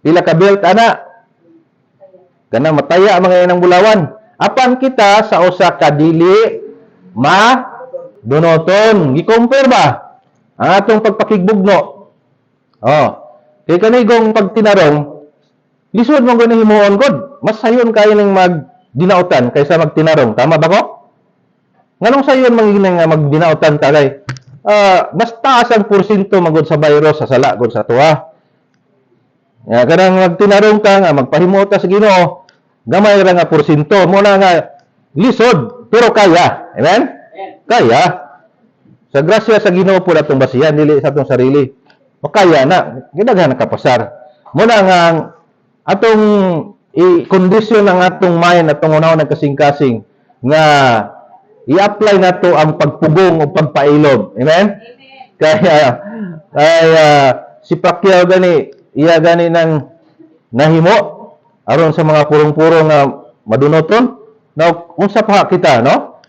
Pila ka belt ana. Kana mataya mga inang bulawan. Apan kita sa usa ka dili dunoton. Gi-compare ba? Ang atong pagpakigbugno. Kay kanigong pagtinarong, lisod mong gani himuon gud. Mas sayon kayo ning magdinautan kaysa magtinarong. Tama ba ko? Nganong sayon manginang nga magdinautan tagay? Mas taas ang porsyento magud sa virus sa sala gud sa tuwa. Ya kanang magtinarong ka nga magpahimota sa Ginoo, gamay ra nga porsyento mo na nga lisod pero kaya. Amen? Kaya. Sa grasya sa Ginoo po atong basihan dili sa atong sarili. O kaya na gidaghan nakapasar. Muna nga atong i-condition ang atong mind atong unaw nagkasing-kasing nga i-apply nato ang pagpugong o pagpailob. Amen? Kaya si Pacquiao gani iya gani nang nahimo aron sa mga purong-purong nga madunoton. Now, unsa pa kita, no?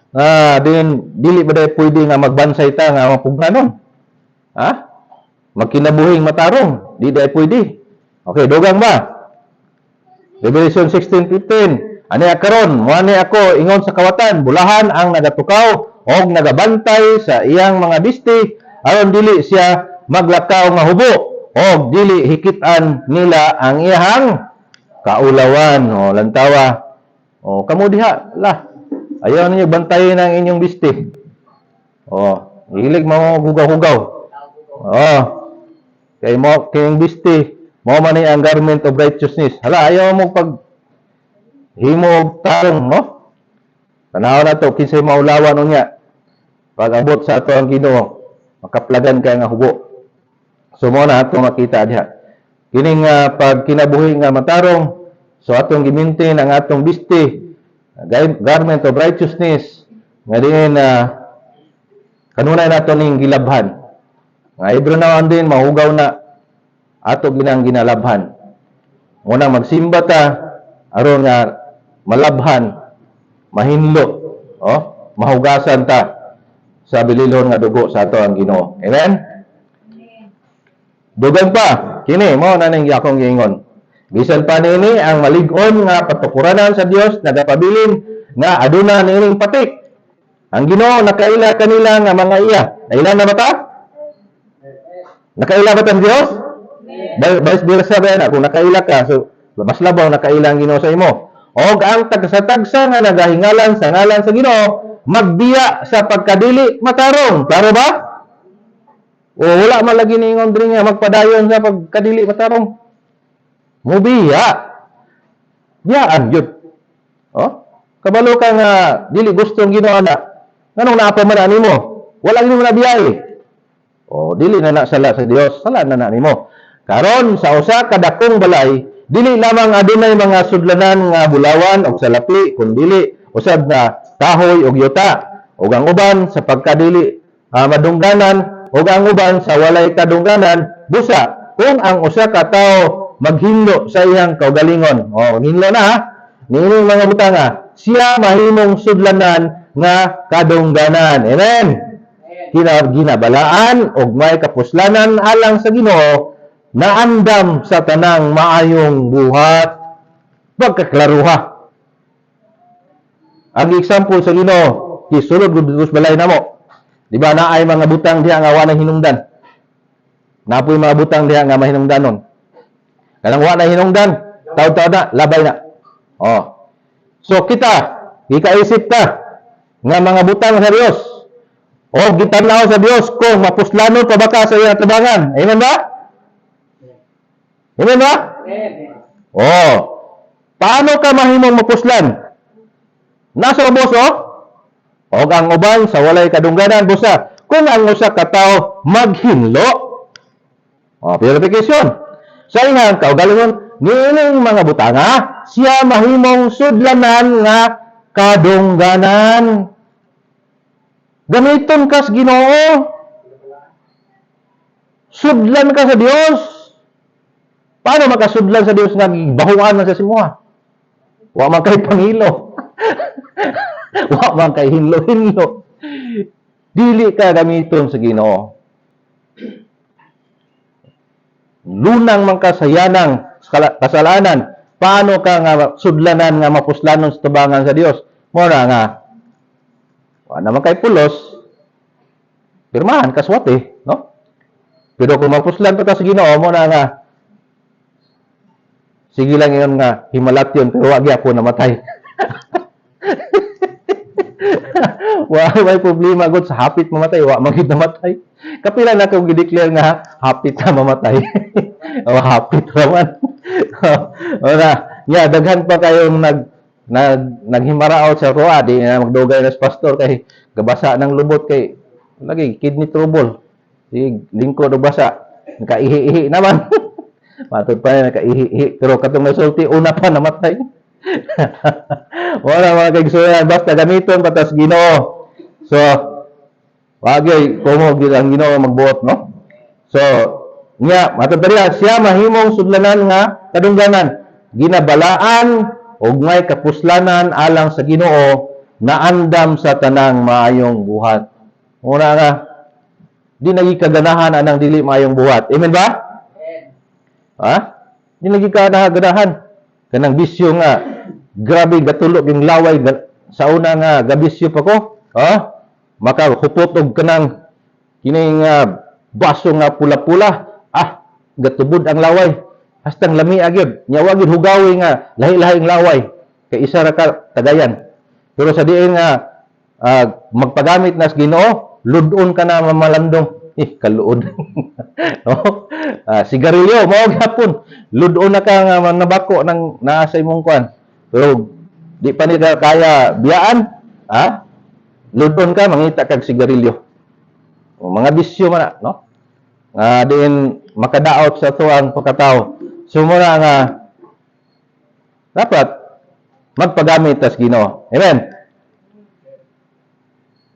Dili ba pwede nga magbansay ta nga mapugnanon? magkinabuhing matarong. Di day pwede. Okay, dugang ba? Revelation 16:15. Ani karon, mo ani ako ingon sa kawatan, bulahan ang nagatukaw og nagabantay sa iyang mga bisti aron dili siya maglakaw nga hubo og dili hikitan nila ang iyang kaulawan. O lantawa. O kamo diha, lah. Ayaw ninyo bantayin ang inyong bisti. O, hilig mo hugaw-hugaw. O, kay mo kayong bisti, mo man ni ang garment of righteousness. Hala, ayaw mo pag himo tarong mo. Tanaw na to, kinsay maulawan unya. Pag abot sa ato ang Ginoo, makaplagan ka nga hugo. So mo na ato makita diha. Kining pag kinabuhi nga matarong, so atong gimintin ang atong bisti, garment of righteousness, nga diin kanunay nato ning gilabhan. Nga every now and then mahugaw na ato ginang ginalabhan. Unang magsimba ta aron nga malabhan, mahinlo, mahugasan ta sa bililhon nga dugo sa ato ang Ginoo. Amen. Dugang pa, kini mo na ning akong giingon. Bisan pa nini ang malig-on nga patukuranan sa Dios nagapabilin nga aduna nining patik. Ang Ginoo nakaila kanila nga mga iya. Naila na ba ta? Nakaila ba ta ang Dios? Bais dirsa ba na kung nakaila ka, so mas labaw nakaila ang Ginoo sa imo. Og ang tagsa-tagsa nga nagahingalan sa ngalan sa Ginoo magbiya sa pagkadili matarong. Klaro ba? O wala man lagi ningon diri nga magpadayon sa pagkadili matarong. Mubiya. Biyaan yun. Kabalo ka nga dili gustong Ginoo na. Nganong naapa man ani mo? Wala gyud na biyay. Dili na sala sa Dios, sala na nimo. Karon sa usa ka dakong balay, dili lamang adunay mga sudlanan nga bulawan og salapi, kundi usab na kahoy og yuta. Ug ang uban sa pagkadili madungganan, ug ang uban sa walay kadungganan busa. Kung ang usa ka tawo maghinlo sa iyang kaugalingon. Hinlo na ha. Nining mga butanga, siya mahimong sudlanan nga kadungganan. Amen. Ginabalaan og may kapuslanan alang sa Ginoo na andam sa tanang maayong buhat. Pagkaklaruha. Ang example sa Ginoo, isulod gud balay namo. Di ba naay mga butang diha nga wa na hinungdan. Napoy mga butang diha nga mahinungdanon. Kanang wa na hinungdan, taw-taw na, labay na. So kita, ikaisip ka nga mga butang sa Dios. Gitanaw sa Dios kung mapuslanon pa ba ka sa iyang tabangan. Amen ba? Amen ba? Paano ka mahimong mapuslan? Nasa ubos o ang uban sa walay kadungganan busa. Kung ang usa ka tawo maghinlo. Purification. Sa ilang kaugalingon, nining mga butanga, siya mahimong sudlanan nga kadungganan. Gamiton ka sa Ginoo. Sudlan ka sa Dios. Paano makasudlan sa Dios nga bahuan na sa simuha? Wa man kay pangilo. Wa man kay hinlo-hinlo. Dili ka gamiton sa Ginoo. Lunang man ka sa yanang kasalanan. Paano ka nga sudlanan nga mapuslanon sa tabangan sa Dios? Mora nga wala naman kay pulos, pirmahan, kaswate, no? Pero kung mapuslan pa ka sa Ginoo mo na nga, sige lang yun nga, himalat yun, pero wag ako namatay. May problema gud sa hapit mamatay, wa magid namatay. Kapila na kung gideclare nga, hapit na mamatay. Hapit raman. Ora, daghan pa kayong naghimaraot sa roa, di na magdugay na sa pastor kay gabasa ng lubot kay lagi kidney trouble. Si lingkod og basa, nakaihi-ihi naman. Matod pa na nakaihi-ihi pero katong nasulti una pa namatay. Wala mga kaigsunan basta gamiton patas Ginoo. So wagay kumo gid ang Ginoo magbuot, no? So matod pa siya mahimong sudlanan nga kadungganan, ginabalaan og may kapuslanan alang sa Ginoo na andam sa tanang maayong buhat. Una nga, di nagikaganahan anang dili mayong buhat. Amen ba? Ha? Di nagikaganahan. Kanang bisyo nga, grabe gatulog yung laway sa una nga gabisyo pa ko. Ha? Makahupot og kanang kining baso nga pula-pula. Gatubod ang laway. Hastang lami agyod. Nya wa gyud hugawi nga lahi-lahing laway. Kay isa ra ka tagayan. Pero sa diin nga magpagamit nas Ginoo, ludon ka na mamalandong. Kaluod. No? Sigarilyo mao gyapon. Ludon na ka nga nabako nang naa sa imong kuan. Pero di pa ni ka kaya biyaan, ludon ka mangita kag sigarilyo. Mga bisyo man na, no? Diin makadaot sa tuang pagkatao. Sumura nga dapat magpagamit tas Ginoo. Amen.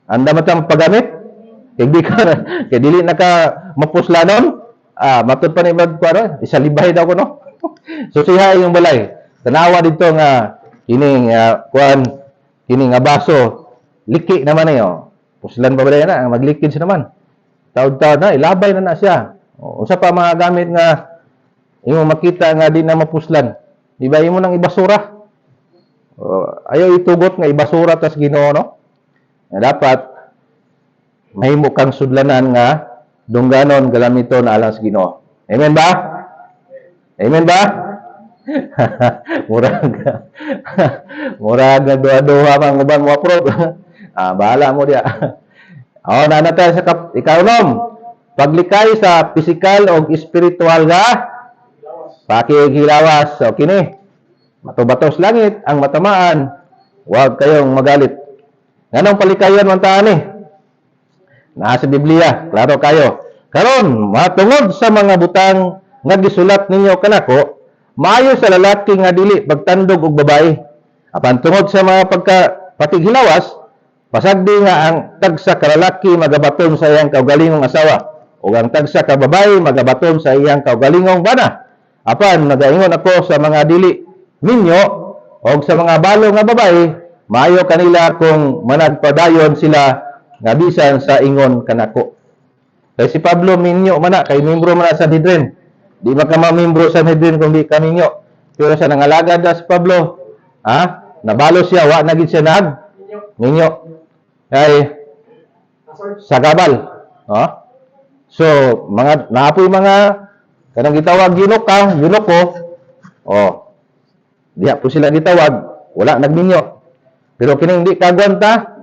Anda matang pagamit? Kay di ka kay dili na ka mapuslanon. Matud pa ni magkuan, isalibay daw ko no. So siya yung balay. Tanawa dito nga kining kuan kining nga baso liki naman niyo. Puslan pa balay na maglikid siya naman. Taud-taud na ilabay na siya. Usa pa mga gamit nga imo makita nga di na mapuslan. Di ba imo nang ibasura? Ayaw itugot nga ibasura tas Ginoo no. Dapat mahimo kang sudlanan nga dungganon galamiton alang sa Ginoo. Amen ba? Amen ba? Murag duha-duha mang uban mo approve. Bahala mo dia. Nanatay sa ikaw paglikay sa pisikal o espiritual nga pakihilawas. So kini matubatos langit ang matamaan, huwag kayong magalit. Nganong palikayon man taan nasa Biblia, klaro kayo. Karon, matungod sa mga butang nga gisulat ninyo kanako, maayo sa lalaki nga dili pagtandog og babae. Apan tungod sa mga patighilawas, pasagdi nga ang tagsa ka lalaki magabaton sa iyang kaugalingong asawa, ug ang tagsa ka babae magabaton sa iyang kaugalingong bana. Apan nagaingon ako sa mga dili ninyo o sa mga balo nga babae, maayo kanila kung managpadayon sila nga bisan sa ingon kanako. Kay si Pablo minyo man kay membro man sa Sanhedrin. Di ba ka mamembro sa Sanhedrin kung di ka minyo? Pero sa nangalagad na si Pablo, nabalo siya, wa na gid siya minyo. Kay sa gabal. So, mga naapoy mga kanang gitawag ginoko. Diha po sila gitawag, wala nagminyo. Pero kining di kagwanta,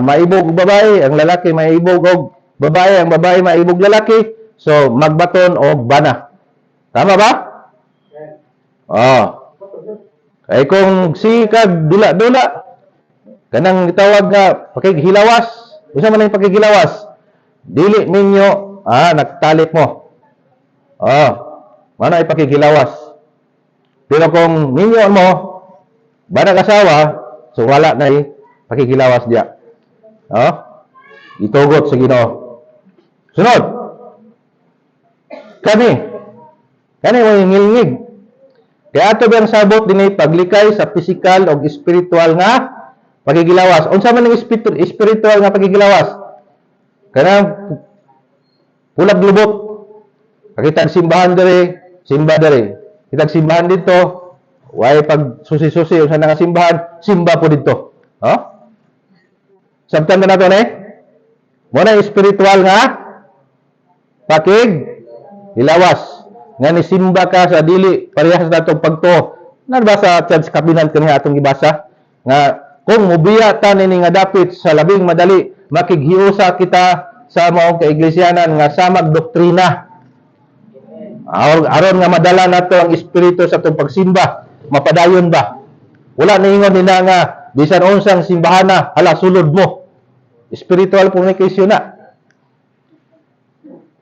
maibog babae, ang lalaki maibog og babae, ang babae maibog lalaki, so magbaton og bana. Tama ba? Kay kung si kag dula-dula, kanang gitawag nga pakighilawas, usa man ang pakighilawas, dili ninyo nagtalit mo. Mana ay pakighilawas. Pero kung ninyo mo, banag asawa, so wala na pakighilawas diya. Itugot sa Ginoo. Sunod. Kani mo ngilngig. Kaya ato bang sabot dinay paglikay sa pisikal o espiritual nga pagighilawas. Unsa man ang espiritual nga pagighilawas? Kanang pulag lubot. Pakitag simbahan simba dere. Kitag simbahan dito, way pag susi-susi unsa nga simbahan, simba po dito. Sabtan na nato mo na espiritual nga pakighilawas. Nga ni simba ka sa dili parehas natong pagto. Nabasa sa kabinan kaniya atong gibasa nga kung mubiya ta nini nga dapit sa labing madali makighiusa kita sa maong kaiglesianan nga samag doktrina. Aron nga madala nato ang espiritu sa atong pagsimba, mapadayon ba? Wala na ingon nila nga bisan unsang simbahana hala sulod mo. Spiritual fornication na.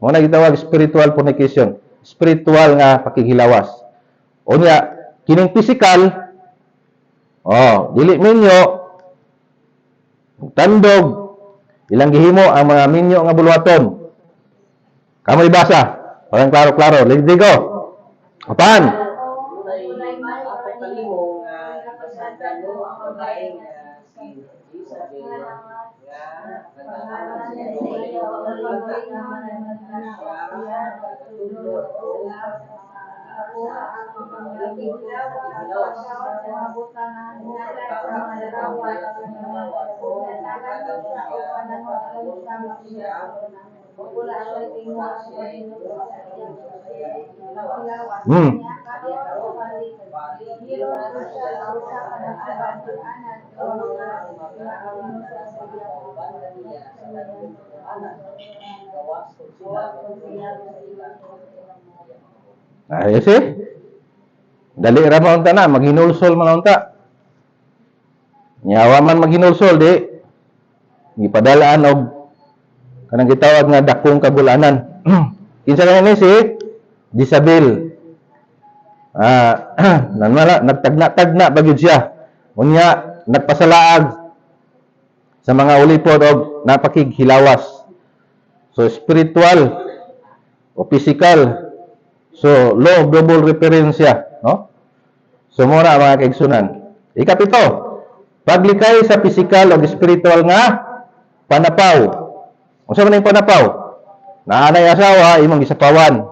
Mo na gitawag spiritual fornication. Spiritual nga pakighilawas. Unya kining physical dili minyo tandog ilang gihimo ang mga minyo nga bulwaton. Kamoy basa. Parang klaro-klaro. Ligo. Apan? pagpapalik naman ang nagkasya, yan, pagtulo, o ako, ang pagpapaglaw, ang mga butangan, hinalay sa mga larawan, ang mga natagan sa o panahon, ang sa mga wala siya tingwa sa Panginoon sa iyang paglawan. Niya kaya o balik. Hiro siya sa usapan ng abantuanan o mga sa Ayos eh. Dali ra man unta na, maghinulsol man unta. Nyawa man maghinulsol di. Gipadalaan og kanang gitawag nga dakong kabulanan. Kinsa na ni si Jezabel. Nagtagna-tagna bagid siya. Unya nagpasalaag sa mga ulipod og napakighilawas. So spiritual o physical. So law of double referensya, no? So mura mga kaigsunan. Ikapito, paglikay sa physical o spiritual nga panapaw. Unsa man ang panapaw? Naanay asawa imong gisapawan.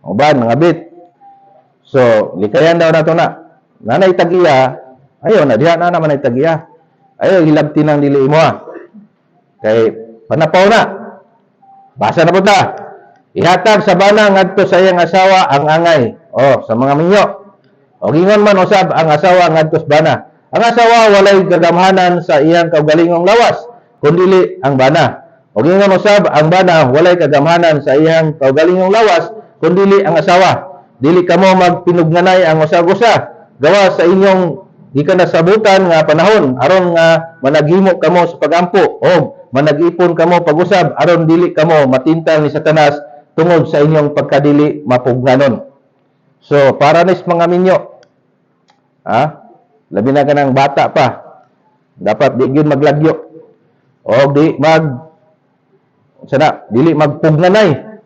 Uban mga bit. So likayan daw nato na. Nanay tag-iya, ayo na diha na naman ay tag-iya. Ayo hilabti nang dili imo. Kay panapaw na. Basa na punta. Ihatag sa bana ngadto sa iyang asawa ang angay. Sa mga minyo. O gingon man usab ang asawa ngadto sa bana. Ang asawa walay kagamhanan sa iyang kaugalingong lawas, kundi ang bana. O gingon usab ang bana walay kagamhanan sa iyang kaugalingong lawas, kundi ang asawa. Dili kamo magpinugnanay ang usag-usa gawa sa inyong gikan nasabutan nga panahon aron nga managhimo kamo sa pagampo o manag-ipon kamo pag-usab aron dili kamo matintang ni Satanas tungod sa inyong pagkadili mapugnanon. So, para nis mga minyo, labi na ka ng bata pa, dapat di yun maglagyo. O di dili magpugnanay.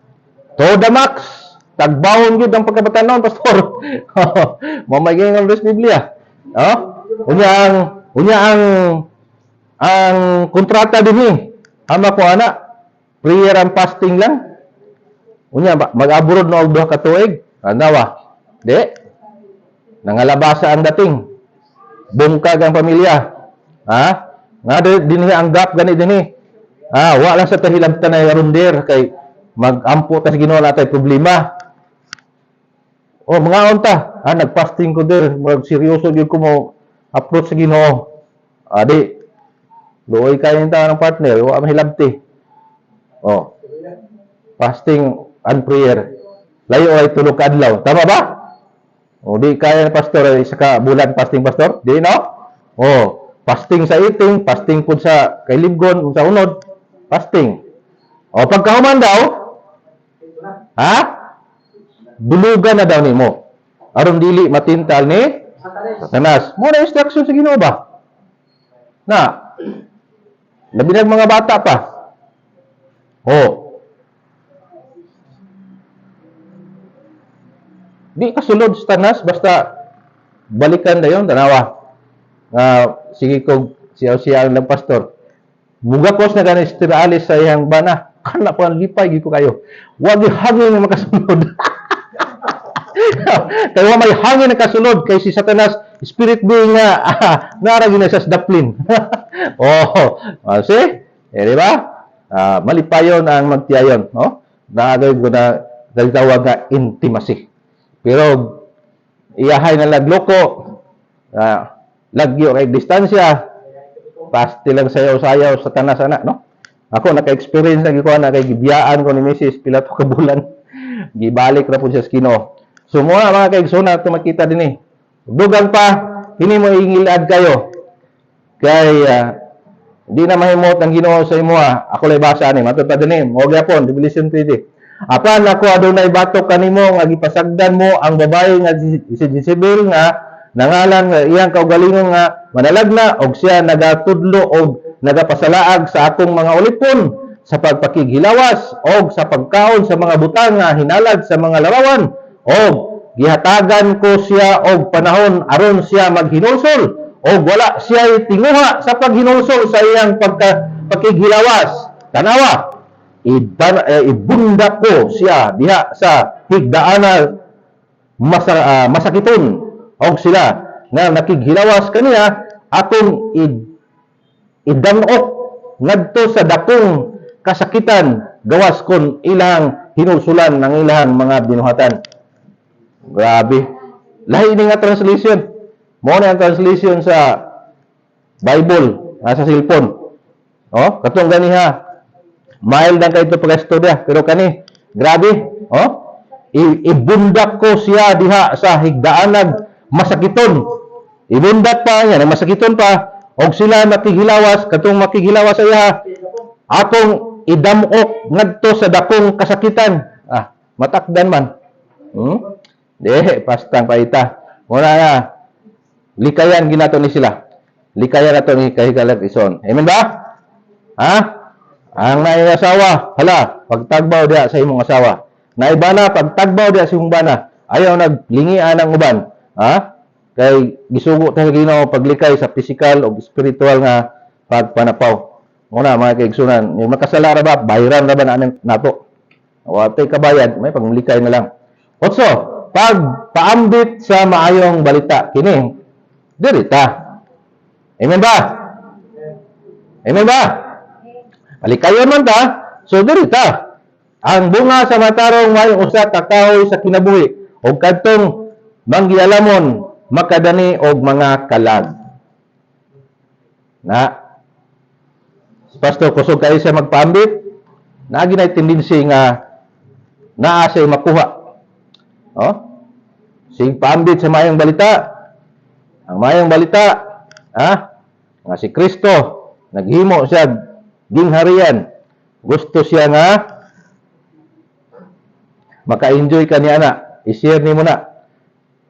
Toda max, tagbawon yun ang pagkabatanon, pastor. Mamaging ang Diyos Biblia. Unya ang kontrata din eh. Ama ko anak, prayer and fasting lang. Unya mag-abroad na og duha ka tuig. Anawa. Di. Nangalabasa ang dating. Bungkag ang pamilya. Nga dinhi ang gap gani dinhi. Wa lang sa tahilabtan na yarunder kay mag-ampo ta sa Ginoo natay problema. Mga unta, nag-fasting ko der, seryoso gyud ko mo approach sa Ginoo. Di. Luoy kayo ng partner, wa mahilabti. Fasting and prayer. Layo ay tulog kadlaw. Tama ba? Di kaya pastor isa ka bulan fasting pastor? Di no? Fasting sa eating, fasting pud sa kay libgon sa unod. Fasting. Pagkahuman daw, dulugan na daw nimo. Aron dili matintal ni Satanas. Mo na instruction sa Ginoo ba? Labi na mga bata pa. Di kasulod sa Satanas basta balikan dayon tanawa. Sige ko siya ang pastor. Mugakos na ganis tiralis sa iyang bana. Kana pa lipay gyud ko kayo. Wag hangin nga makasunod. Kaya may hangin na kasunod kay si Satanas spirit being nga nara gyud sa daplin. Di ba? Malipayon ang magtiayon, no? Nagay ko na tawag nga intimacy. Pero iyahay na lagloko, lagyo kay distansya, pasti lang sayaw-sayaw sa tanas anak, no? Ako naka-experience na gikuha na kay gibiyaan ko ni Mrs. pila to ka bulan. Gibalik ra pud siya sa Ginoo. So mga kaigsoon to makita dinhi. Dugang pa kini mo ingilad kayo. Kay di na mahimot ang Ginoo sa imo. Ako lay basa ni matud pa dinhi. Mo gyapon Revelation 3. Apan ako adunay batok kanimo nga gipasagdan mo ang babae nga si Jezebel nga nangalan nga iyang kaugalingon nga manalagna og siya nagatudlo og nagapasalaag sa akong mga ulipon sa pagpakighilawas og sa pagkaon sa mga butang nga hinalad sa mga larawan og gihatagan ko siya og panahon aron siya maghinulsol og wala siya tinguha sa paghinulsol sa iyang pagkighilawas tanawa, ibunda ko siya diha sa higdaanan masakiton og sila nga nakighilawas kaniya akong idanok ngadto sa dakong kasakitan gawas kon ilang hinulsulan ng ilang mga binuhatan. Grabe. Lahi ni nga translation. Mo na ang translation sa Bible, sa cellphone. Oh, katong ganiha. Mild lang kay ito pag-estudya, pero kani grabe, oh. Ibundak ko siya diha sa higdaanag masakiton. Ibundak pa niya, masakiton pa og sila makighilawas katong makighilawas sa iya. Atong idamok ngadto sa dakong kasakitan. Matakdan man. Di, pastang paita. Muna na, likayan ginato ni sila. Likayan nato ni kahigalag ison. Amen ba? Ha? Ang naay asawa, hala, pagtagbaw diya sa imong asawa. Naibana, pagtagbaw diya sa imong bana. Ayaw naglingian ang uban. Ha? Kay gisugo ta sa Ginoo paglikay sa physical o spiritual nga pagpanapaw. Muna mga kaigsunan, yung makasala ra ba, bayaran ra ba nato? Watay kabayad, may pagmulikay na lang. Otso, pag paambit sa maayong balita, kini, dirita. Amen ba? Amen ba? Alikayon man ta, so dirita. Ang bunga sa matarong may usa ka kahoy sa kinabuhi, o kadtong manggialamon, makadani og mga kalag. Na, Pastor, kusog kayo siya magpaambit, naagi na tendency nga naa siya makuha. Oh? Sing paambit sa mayong balita. Ang mayong balita, nga si Kristo, naghimo siya gingharian. Gusto siya nga maka-enjoy ka niya na. I-share ni mo na.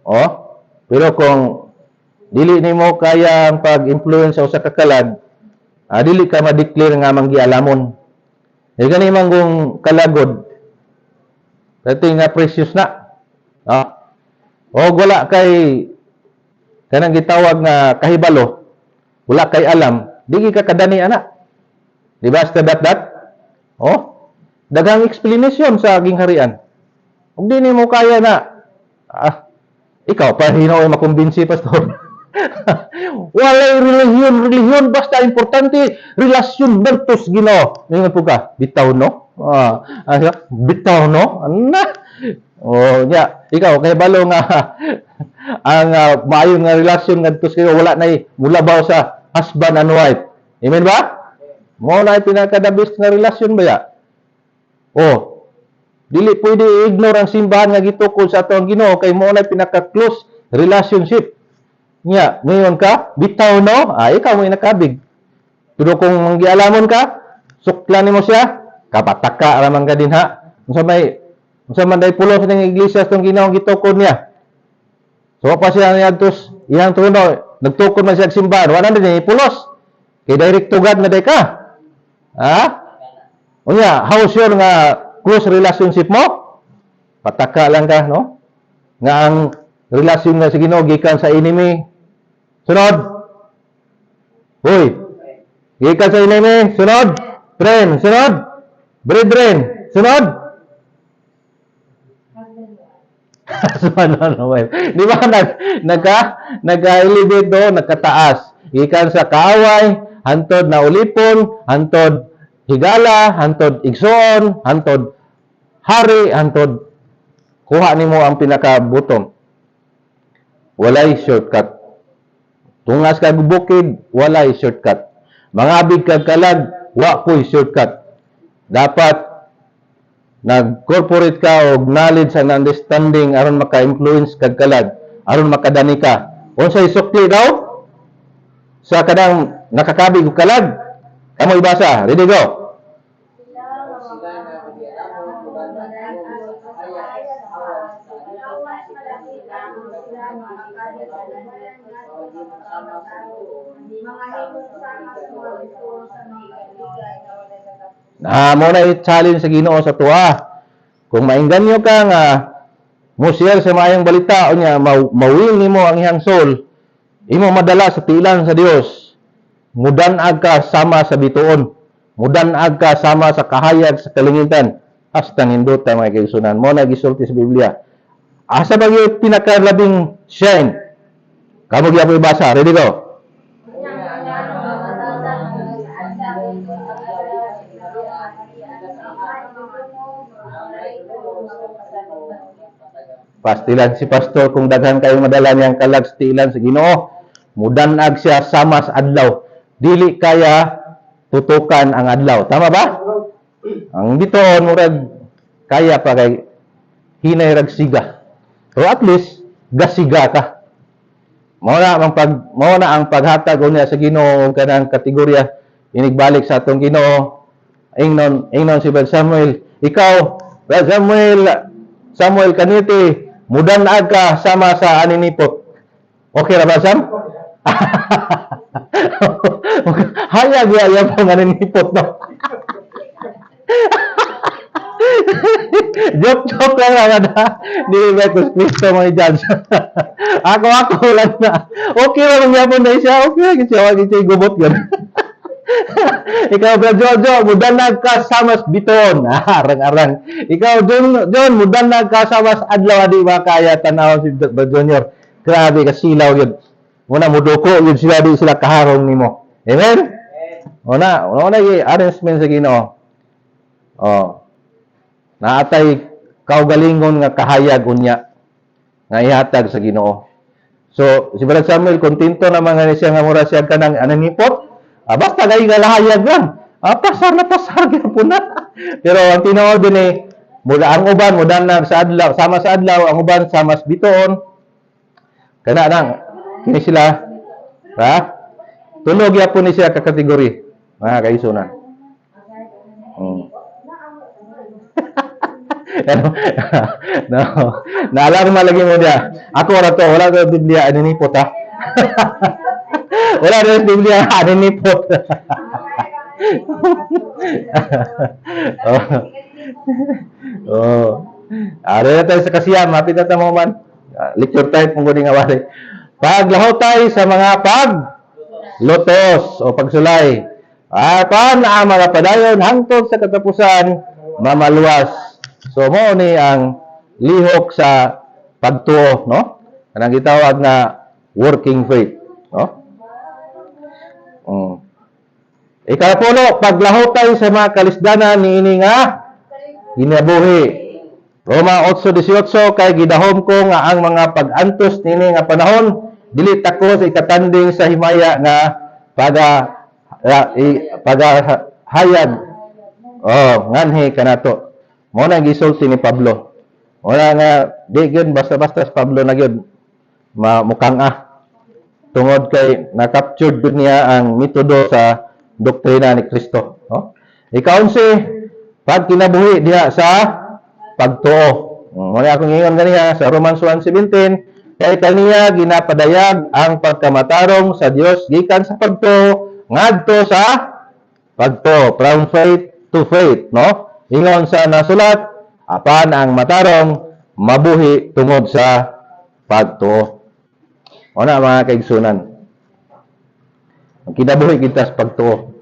Oh? Pero kung dili ni mo kaya ang pag-influence sa usa ka kalag, dili ka ma-declare nga manggialamon. E gani man kung kalagod, dati nga precious na. O wala kay kanang gitawag nga kahibalo, wala kay alam, di ka kadani ana. Di ba sa dat? Daghang explanation sa gingharian. Ug di nimo kaya na ikaw pa hinaw ay makumbinsi, pastor. Walay relihiyon basta importante relasyon bertos Ginoo. Ningon po ka, bitaw no? Bitaw no? Ikaw kay balo nga ang maayo nga relasyon ngadto kayo wala nay mulabaw sa husband and wife. Amen ba? Mo na pinaka the best nga relasyon ba ya? Dili pwede i-ignore ang simbahan nga gitukod sa atong Ginoo kay mo na pinaka close relationship. Ngayon ka, bitaw no? Ikaw mo inakabig. Pero kung manggialamon ka, suklan mo siya, kapataka ramang ka din ha. Unsa man day pulo sa iglesia sa Ginoo gitukod niya. So pa siya niadtos iyang tuno, nagtukod man siya sa simbahan, wala na din ipulos. Kay direct to God na day ka. How sure nga close relationship mo? Pataka lang ka, no? Nga ang relasyon nga sa Ginoo gikan sa enemy. Sunod. Hoy. Gikan sa enemy, sunod. Friend, sunod. Brethren, sunod. Di ba nag-elevate do, nagkataas. Gikan sa kaaway, hantod na ulipon, hantod higala, hantod igsoon, hantod hari, hantod kuha nimo ang pinaka-button. Walay shortcut. Tungas kag bukid, walay shortcut. Mangabig kag kalag, wa ko'y shortcut. Dapat nag-corporate ka og knowledge and understanding aron maka-influence kag kalag, aron makadani ka. Unsay sukli daw? Sa kadang nakakabig og kalag, kamo ibasa. Ready go. Mo na i-challenge sa Ginoo sa tuwa. Kung maingganyo ka nga mo share sa maayong balita o niya mawing nimo ang iyang soul, imo madala sa tilan sa Dios. Mudanag ka sama sa bituon. mudanag ka sama sa kahayag sa kalingitan hasta ninduta mga kaigsunan. Mo na gisulti sa Biblia. Asa ba yung pinakalabing shine? Kamu gyapon ibasa. Ready go. Pastilan si pastor kung daghan kayo madala niyang kalag sa tiilan sa Ginoo. Mudanag siya sama sa adlaw. Dili kaya tutukan ang adlaw. Tama ba? Ang bitoon murag kaya pa kay hinay rag siga. So at least gasiga ka. Mao na ang paghatag unya sa Ginoo kanang kategorya inigbalik sa atong Ginoo. Ingnon si Brad Samuel, ikaw Brad Samuel kaniti mudanag ka sama sa aninipot. Okay ra ba Sam? Hayag ya pang aninipot no. Joke lang naman ha. Di ba kus Kristo mga judge. ako lang na. Okay lang yapon na siya. Okay, kasi wag siya gubot yun. Ikaw Brad Jojo, mudanag ka sa mas biton. Arang-arang. Ikaw John, mudanag ka sa mas adlaw di ba kaya tanaw si Brad Junior. Grabe ka silaw yun. Muna muduko yun sila di sila kaharong nimo. Amen. Una arrangement sa Ginoo. Naatay kaugalingon nga kahayag unya nga ihatag sa Ginoo. So si Brad Samuel kontento naman nga siya nga mura siya kanang ananipot. Basta gay nga lahayag lang. Pasar gyapon na. Pero ang tinuod din mula ang uban mudanag sa adlaw, sama sa adlaw, ang uban sama sa bitoon. Kana nang kini sila tulog gyapon ni siya ka kategori. Mga kaisunan. No. Naalarma lagi mo dia. Ako wala to Biblia aninipot ha. Wala rin Biblia aninipot. Are na tayo sa kasiyam, mapit na mo man. Lecture type mong guni nga wari. Paglaho tayo sa mga lotos o pagsulay. Paan ang mga padayon hangtod sa katapusan mamaluwas. So mo ni ang lihok sa pagtuo, no? Kanang gitawag na working faith, no? Ikapulo, paglaho tayo sa mga kalisdanan niini nga ginabuhi. Roma 8:18 kay gidahom ko nga ang mga pag-antos nini nga panahon dili tako sa ikatanding sa himaya nga pagahayag. Nganhi kanato. Mo na gisulti ni Pablo. Wala nga di gyud basta-basta si Pablo na gyud mukhang tungod kay na-captured niya ang metodo sa doktrina ni Kristo, no? Ika-11 pag kinabuhi diha sa pagtuo. Muna akong ingon ganiya sa Romans 1:17 kay kaniya ginapadayag ang pagkamatarong sa Dios gikan sa pagtuo ngadto sa pagtuo, from faith to faith, no? Ingon sa nasulat, apan ang matarong mabuhi tungod sa pagtuo. O na mga kaigsunan. Ang kinabuhi kita sa pagtuo.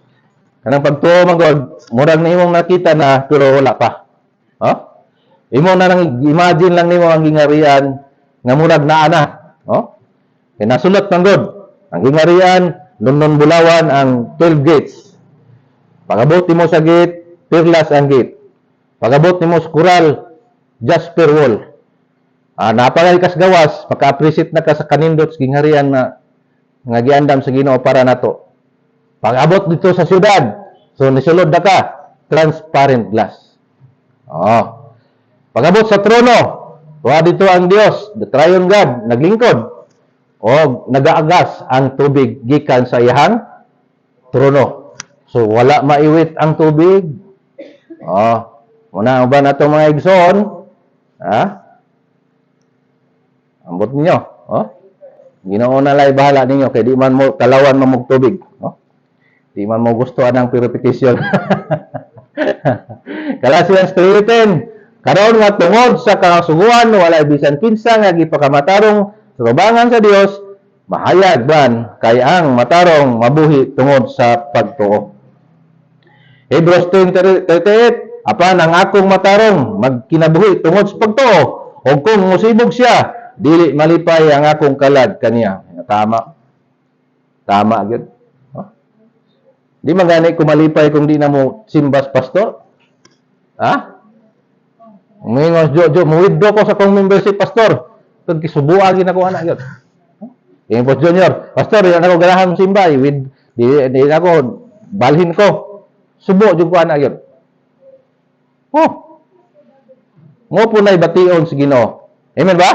Kanang pagtuo magod, murag na imong nakita na pero wala pa. Imo na lang imagine lang nimo ang gingarian nga murag naa na, Kaya nasulat manggod. Ang gingarian nun bulawan ang 12 gates. Pagabot mo sa gate, pirlas ang gate. Pagabot nimo sa kural, jasper wall. Napalay kas gawas, maka-appreciate na ka sa kanindot sa gingharian na nga giandam sa Ginoo para nato. Pag-abot dito sa syudad, so nisulod na ka, transparent glass. Pag-abot sa trono, tuwa dito ang Dios, the triune God, naglingkod o nagaagas ang tubig gikan sa iyang trono. So wala maiwit ang tubig. Muna ba na itong mga igsoon? Ambot ninyo. Ginoo na lay bahala ninyo. Kaya di man mo talawan mamog tubig. Di man mo gustuhan ng purification. Galatians 3:10 karon nga tungod sa kasuguan wala bisan kinsa nga gipakamatarong sa tubangan sa Dios mahayag ban kay ang matarong mabuhi tungod sa pagtuo. Hebrews 10:38, apan ang akong matarong magkinabuhi tungod sa pagtuo o kung musibog siya dili malipay ang akong kalad kaniya. Tama. Tama gyud. Huh? Di man gani ko malipay kung di na mo simbas pastor. Ha? Umingos jo mo-withdraw ko sa kong membership pastor. Tug kisubuan gid ako ana gyud. Yung Post Junior, pastor, yan ako ganahan mo simba, di ako balhin ko. Subo jud ko ana gyud. Oh. Mo po nay bation sa Ginoo. Amen ba?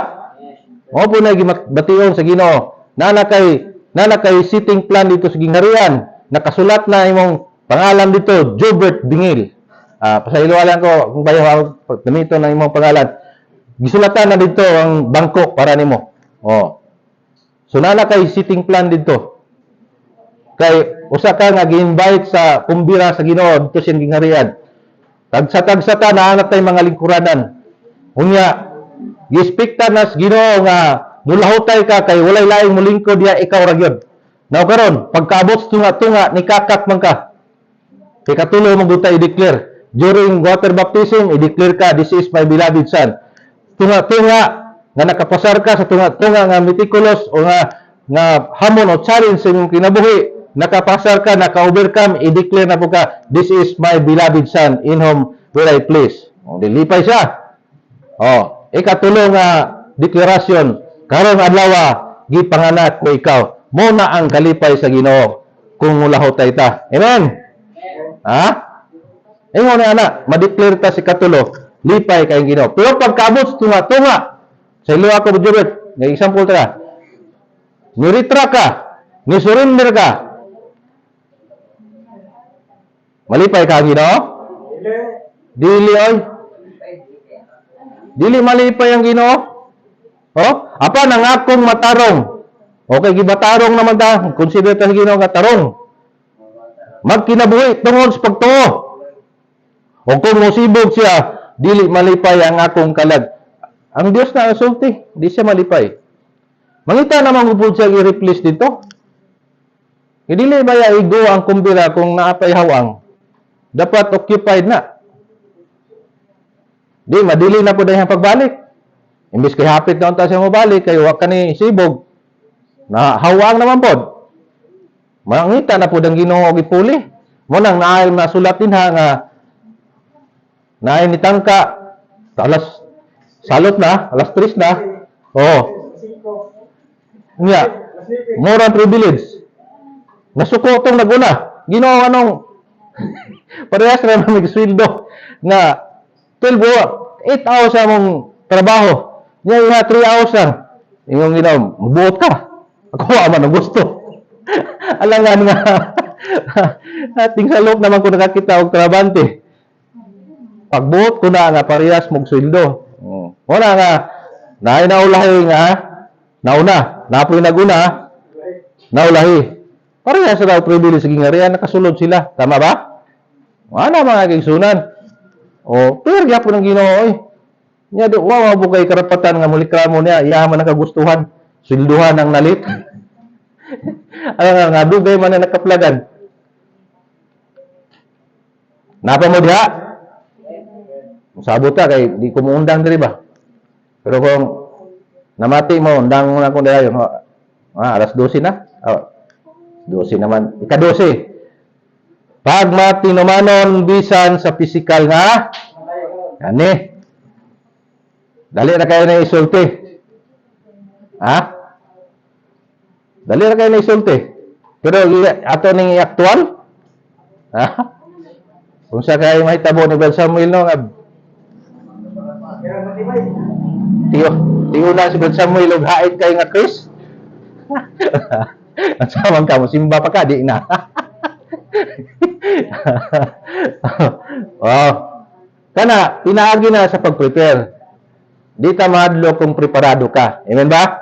Mo po nay bation sa Ginoo. Nana kay sitting plan dito sa gingharian. Nakasulat na imong pangalan dito, Jobert Bingil. Pasayloalan ko kung bayo ako gamito ng imong pangalan. Gisulatan na dito ang bangko para nimo. Oh. So nana kay sitting plan dito. Kay usa ka nga gi-invite sa kumbira sa Ginoo dito sa gingharian. Tagsa ta naa tay mga lingkuranan. Unya, gi-expecta nas Ginoo nga mulahutay ka kay walay laing mulingkod diha ikaw ra gyud. Now karon, pagkaabot tunga-tunga ni kakak man ka. Kay katulo mo gutay i-declare during water baptism, i-declare ka, this is my beloved son. Tunga-tunga nga nakapasar ka sa tunga-tunga nga meticulous o nga hamon o challenge sa imong kinabuhi, nakapasar ka, naka-overcome, i-declare na po ka, this is my beloved son, in whom will I please. O, dilipay siya. O, ikatulo nga deklarasyon, karong adlaw, gipanganak ko ikaw. Mo na ang kalipay sa Ginoo kung mulahutay ta. Amen? Ha? Ingon na ana, ma-declare ta si katulo, lipay kay Ginoo. Pero pagkaabot tunga-tunga, sa ilo ako Jobert, nga example ta. Niritra ka, ni-surrender ka. Malipay ka Ginoo? Dili oy. Dili malipay ang Ginoo. Oh, apa nang akong matarong. Okay, gibatarong naman ta. Consider ta sa Ginoo nga tarong. Magkinabuhi tungod sa pagtuo. O kung musibog siya, dili malipay ang akong kalad. Ang Dios na asulti, di siya malipay. Mangita naman gupod siya i-replace dito. Dili ba ya igo ang kumbira kung naapay hawang? Dapat occupied na. Di, madili na po dahil pagbalik. Imbis kay hapit na unta siya mabalik, kayo wak ka ni sibog. Na hawang naman po. Mangita na po ang Ginoo og ipuli. Mo nang naay na sulat din ha nga naay ni tangka alas salot na, alas 3 na. Oh. Nya, more privilege. Nasuko tong naguna. Ginoo anong parehas ra may sweldo nga 12 8 hours among trabaho. Nya nga 3 hours lang. Ingong Ginoo, mabuot ka. Ako man ang gusto. Alangan nga ating salok naman ko nakakita og trabante. Pagbuot ko na nga parehas mong sweldo. Wala nga naay naulahi nga nauna, napoy naguna, naulahi. Parehas sa privilege sa gingharian nakasulod sila, tama ba? Wala mga kaigsunan. O, pero gyapon ang Ginoo oy. Nya do wa mo kay karapatan nga mulikramo niya, iya man nakagustuhan, swelduhan ang nalit. Alam nga, dugay man na nakaplagan. Napa mo diha? Sabot ka, kay di ko muundang diri ba? Pero kung namati mo, undang mo na kung diha yun. Alas 12 na? 12 naman. Ika-12. Pag matinumanon bisan sa pisikal nga, ani. Dali na kayo na isulti. Ha? Dali na kayo na isulti. Pero ato ning aktual? Ha? Kung sa kayo mahitabo ni Brad Samuel no, tiyo na si Brad Samuel og hait kay nga Chris. At samang ka mo simba pa ka di na. Wow. Kana pinaagi na sa pag-prepare. Di ta mahadlo kung preparado ka. Amen ba?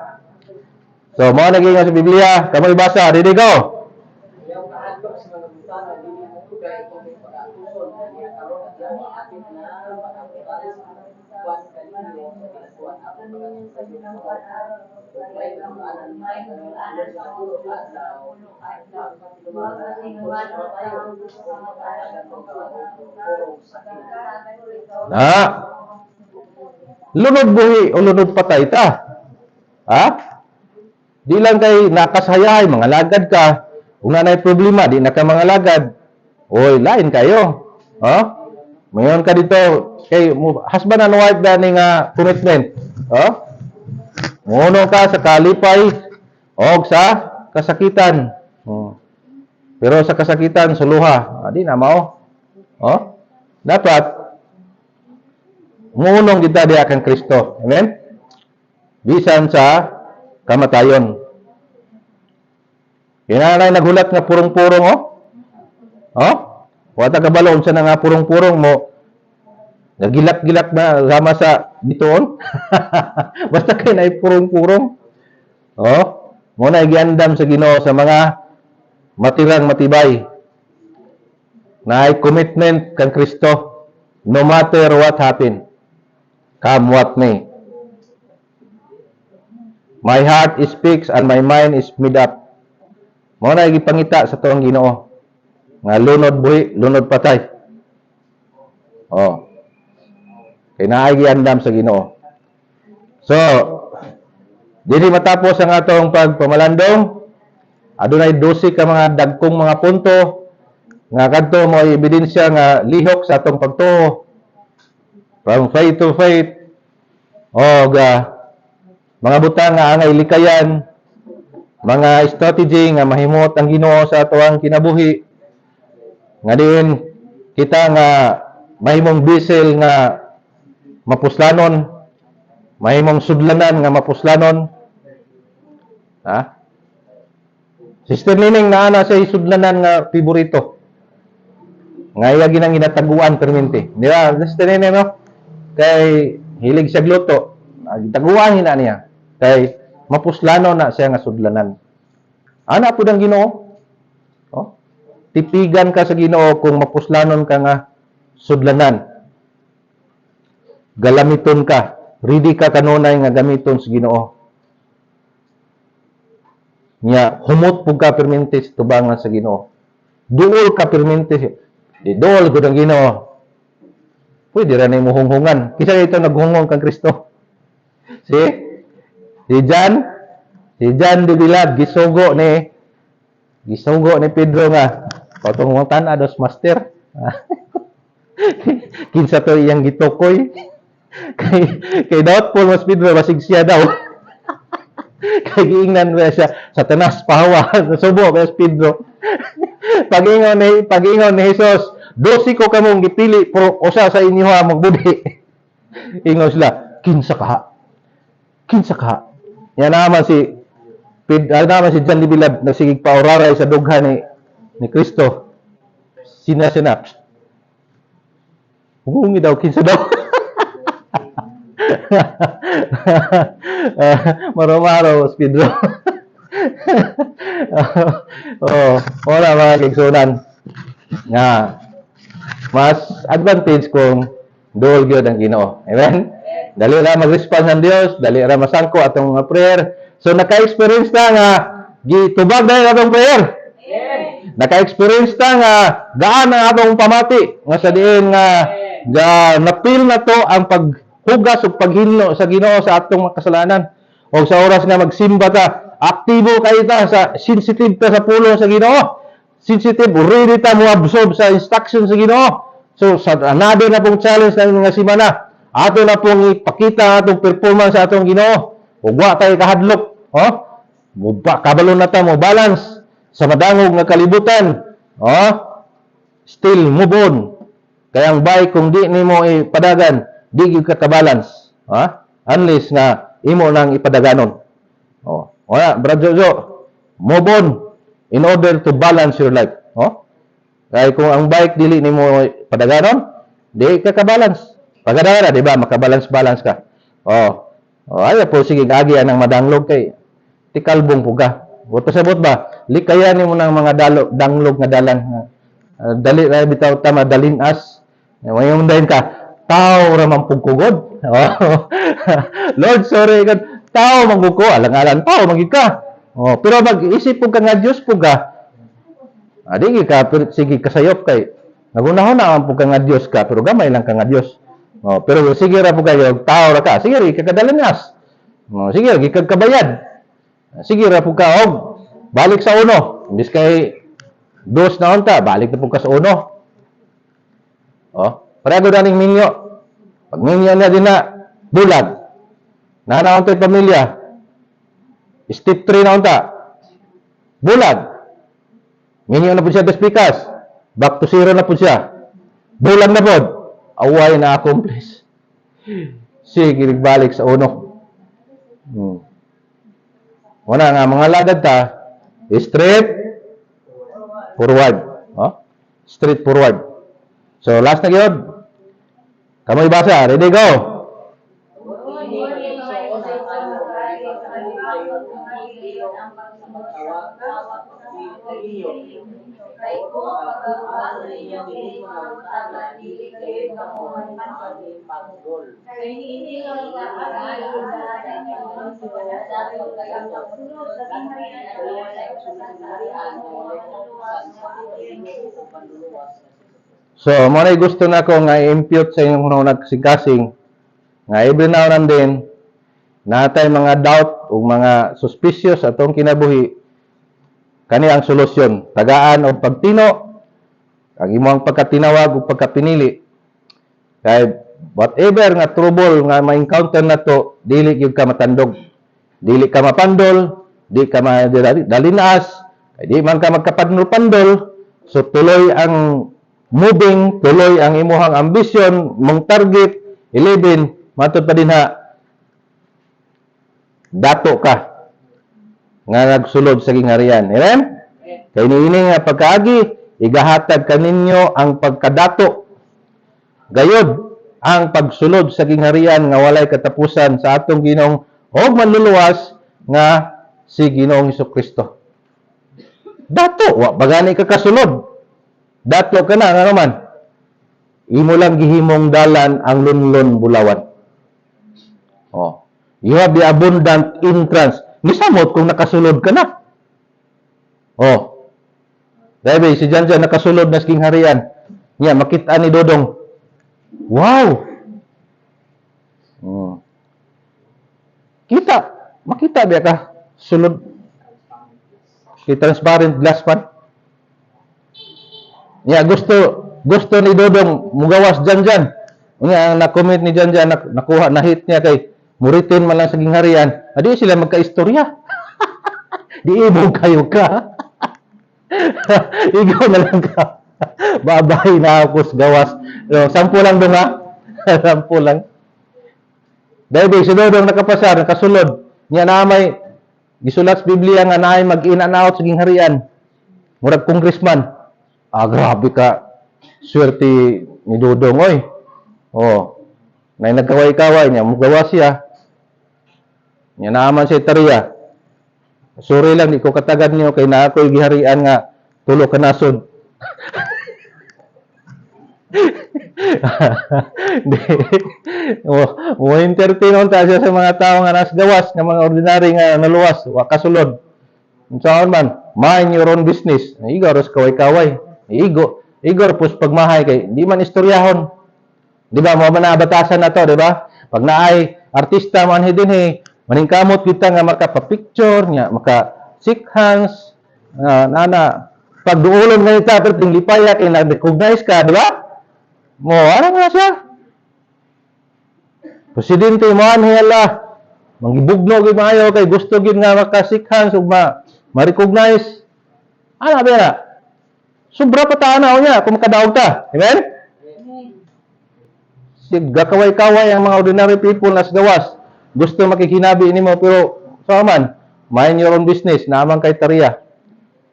So, mo naging sa Biblia, kamoy basa, ready go. Ako ninyo sa ginawaan araw may kasalanan sa ulo at ulo at huwag kasing umano tayo sa mga parang Lunod buhi o lunod patay ta. Ha? Di lang kay nakasayay, mga lagad ka. Kung na problema, di na ka mga lagad. Oy, lain kayo. Ha? Mayon ka dito, kay husband and wife na nga commitment. Ha? Muno ka sa kalipay o sa kasakitan. Pero sa kasakitan, suluha. Di na mao. Dapat, munong kita di akan Kristo. Amen? Bisan sa kamatayon. Kinanay nagulat nga purong-purong, Wata kabalon sa nga purong-purong mo. Nagilak-gilak na sama sa bituon. Basta kayo na purong-purong. Muna igiandam sa Ginoo sa mga matirang matibay. Na ay commitment kang Kristo. No matter what happen. Come what may. My heart speaks and my mind is made up. Muna igipangita sa tuwang Ginoo. Nga lunod buhi, lunod patay. Kaya naay giandam sa Ginoo. So, dili matapos ang atong pagpamalandong. Adunay 12 ka mga dagkong mga punto nga kadto mo ebidensya nga lihok sa atong pagtuo. From faith to faith. Mga butang nga angay likayan, mga strategy nga mahimot ang Ginoo sa atoang kinabuhi. Nga din kita nga mahimong bisel nga mapuslanon, mahimong sudlanan nga mapuslanon. Sister Nining na ana sa sudlanan nga favorito. Nga iya ginang ginataguan permente. Di ba, Sister Nining, no? Kay hilig siya gluto. Taguan hina niya. Kay mapuslanon na siya nga sudlanan. Ana po ng Ginoo. Tipigan ka sa Ginoo kung mapuslanon ka nga sudlanan. Galamiton ka. Ready ka kanunay nga gamiton sa Ginoo. Nya humot pug ka permente sa tubangan sa Ginoo. Duol ka permente. Duol gud ang Ginoo. Pwede ra nay muhunghungan. Kisa ito naghungong kang Kristo. Si Jan de Bilad gisugo ni Pedro nga patong tan ados master. Kinsa to iyang gitukoy. Kay daot po mas Pedro basig siya daw. Kay giingnan ba siya Satanas pahawa subo kay Pedro. Pagingon ni Jesus, 12 ko kamong gipili pero usa sa inyo ha magbudi. Ingon sila, kinsa ka? Yan naman si Jan Libilab nagsigig pauraray sa dughan ni Kristo. Sinasinap. Hungi daw, kinsa daw. Maro-maro, Pedro. Wala mga kigsunan. Nga, mas advantage kung duol gyud ang Ginoo. Amen? Dali ra mag-response ang Dios, dali ra masangko atong mga prayer. So naka-experience ta nga gitubag dahil atong prayer. Yes. Naka-experience ta nga gaan ang atong pamati nga sa diin nga napil na to ang paghugas ug paghinlo sa Ginoo sa atong mga kasalanan. O sa oras nga magsimba ta, aktibo kayo ta sa sensitive ta sa pulo sa Ginoo. Sensitive, ready ta mo absorb sa instruction sa Ginoo. So sa another na pong challenge na nga semana, ato na pong ipakita atong performance sa atong Ginoo. Ug wa tayo kahadlok, kabalo na ta mo balance sa madangog nga kalibutan. Still move on. Kaya ang bike kung di nimo ipadagan, di gyud ka balance. Unless nga imo nang ipadaganon. Wala, Brad Jojo, move on in order to balance your life. Kaya kung ang bike dili nimo padaganon, di ka balance. Pagadara, di ba? Makabalance-balance ka. Ay po, sige, agi ang madanglog kay tikalbong po ka. Buto sabot ba? Likayan mo ng mga danglog nga dalan. Dali na bitaw ta madalinas. Mayong dahin ka. tao ra man pugkugod. Lord, sorry God. Tao mangguko, alang-alang tao magid ka. Pero mag-isip pug ka nga Dios pug ka. Adi ka sige kasayop kay nagunahon na ang pug ka nga Dios ka, pero gamay lang ka nga Dios. Pero sige ra pug kayo, tao ra ka. Sige ri kakadalangas. Sige gi kabayad. Sige ra pug ka og balik sa uno. Imbis kay dos na unta, balik na pug ka sa uno. Pareho daning minyo. Pag minyo na din na bulag. Nanaon to'y pamilya. Step 3 na unta. Bulag. Minyo na po siya despikas. Back to zero na po siya. Bulag na po. Away na accomplish. Sige, balik sa uno. Wala nga, mga lagad ta, straight forward. Straight forward. So, last na yun. Kamoy basa. Ready, go. So, mo na gusto na ko nga i-impute sa inyong mga nagkasing nga every now and then natay mga doubt o mga suspicious atong kinabuhi kani ang solusyon tagaan o pagtino ang imong pagkatinawag o pagkapinili kay whatever nga trouble nga ma-encounter na to dili gyud ka matandog, dili ka mapandol, di ka madalinas, di man ka magkapandol-pandol. So tuloy ang moving, tuloy ang imuhang ambisyon, mong target 11 matud pa dinha dato ka nga nagsulod sa gingharian. Amen? Kay niini nga pagkaagi igahatag kaninyo ang pagkadato. Gayod ang pagsulod sa gingharian nga walay katapusan sa atong Ginoong og manluluwas nga si Ginoong Hesukristo. Dato wa bagani ka kasulod. Dato ka na nga naman. Imo lang gihimong dalan ang lunlon bulawan. You have the abundant entrance. Nisamot kung nakasulod ka na. Dahil si Janjan nakasulod na sa gingharian. Niya, makita ni Dodong. Wow! Makita ba ka? Sulod. Transparent glass pan. Niya, gusto ni Dodong mugawas Janjan. Niya, ang na-comment ni Janjan, nakuha, na-hit niya kay muritin man lang sa gingharian. Adi sila magka-istorya. Di ibog kayo ka. Ikaw na lang ka. Babay na ako sa gawas. Sampu lang doon ha. Sampu lang. Dahil si Dodong nakapasar, nakasulod. Niya na may gisulat sa Biblia nga na ay mag-in and out sa gingharian. Murag congressman. Grabe ka. Swerte ni Dodong, oy. Na nagkaway-kaway niya, mugawas siya. Niya naaman siya tariya. Sorry lang, di ko katagad niyo kay na ako'y giharian nga tulo ka nasod. Mo entertain ta siya sa mga tao nga nas gawas, nga mga ordinary nga naluwas, wa kasulod. Unsaon man, mind your own business. Igor os kaway-kaway. Igor pus pagmahay kay di man istoryahon. Di ba mo man nabatasan na to, di ba? Pag naay artista man hidin maningkamot kita nga makapapicture nya, maka-shake hands, pag duulon nga ita, pero tinglipaya, kaya na-recognize ka, di ba? Mo, ano nga siya? Presidente, mohan hiyala, manggibugno gid maayo kay gusto gid nga maka-shake hands ug ma-recognize. Ano ba na? Sobra pa tanaw niya kung makadaog ta. Amen? Gakaway-kaway ang mga ordinary people nas gawas. Gusto makikinabi nimo pero sa man, mind your own business, naman kay tariya.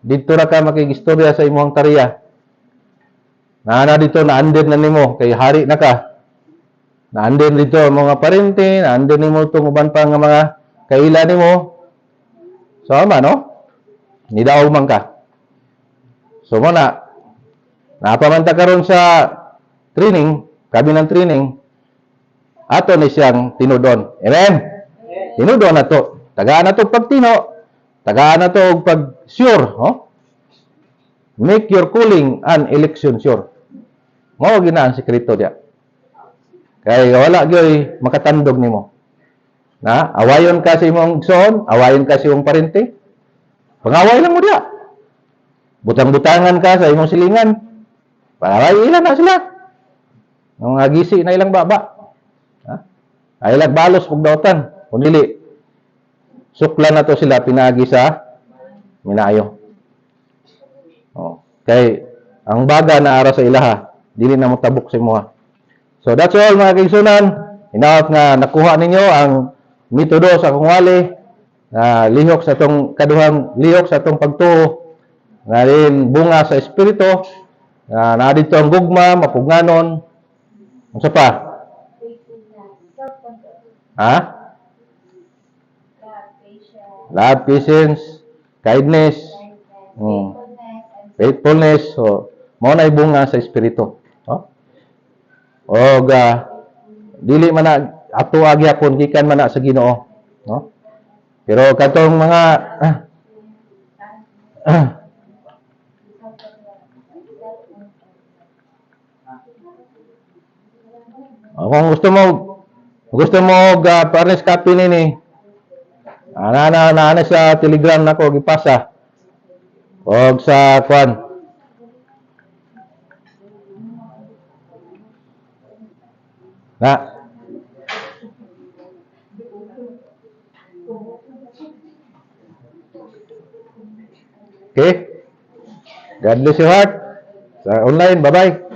Dito ra ka makigistorya sa imong tariya. Naana dito naandir na nimo kay hari na ka. Naandir dito mga parente, naandir nimo tong uban pa nga mga kaila nimo. So man, no? Nidaog man ka. So mo na napamanta karon sa training, kabi ng training, ato ni siyang tinudon. Amen. Tinudon na to. Tagaan na to pagtino. Tagaan na to og pag sure, no? Make your calling and election sure. Mao gina ang sekreto diya. Kay wala gyoy makatandog nimo. Na awayon ka sa imong igsoon, awayon ka sa imong parente. Pangaway lang mo diya. Butang-butangan ka sa imong silingan. Pangaway ilan na sila. Nung agisi na ilang baba. Ha? Ay ilang balos ug dautan. Kung dili suklan na to sila pinagi sa minayo. Oh. Kay ang baga na ara sa ilaha, dili na mo tabok sa imuha. So that's all mga kaigsunan. Hinaot nga nakuha ninyo ang metodo sa akong wali na lihok sa atong kaduhang lihok sa atong pagtuo nga rin bunga sa espiritu na dito ang gugma, mapugnanon. Unsa pa? Ha? Love, patience, kindness, faithfulness. So, mao na bunga sa espiritu. No? O dili man na ato agyapon gikan man na sa Ginoo, no? Pero katong mga kung gusto mo parnes copy nini. Ana sa Telegram nako gipasa. Og sa kwan. Na. Okay? God bless your heart. Sa online, bye-bye.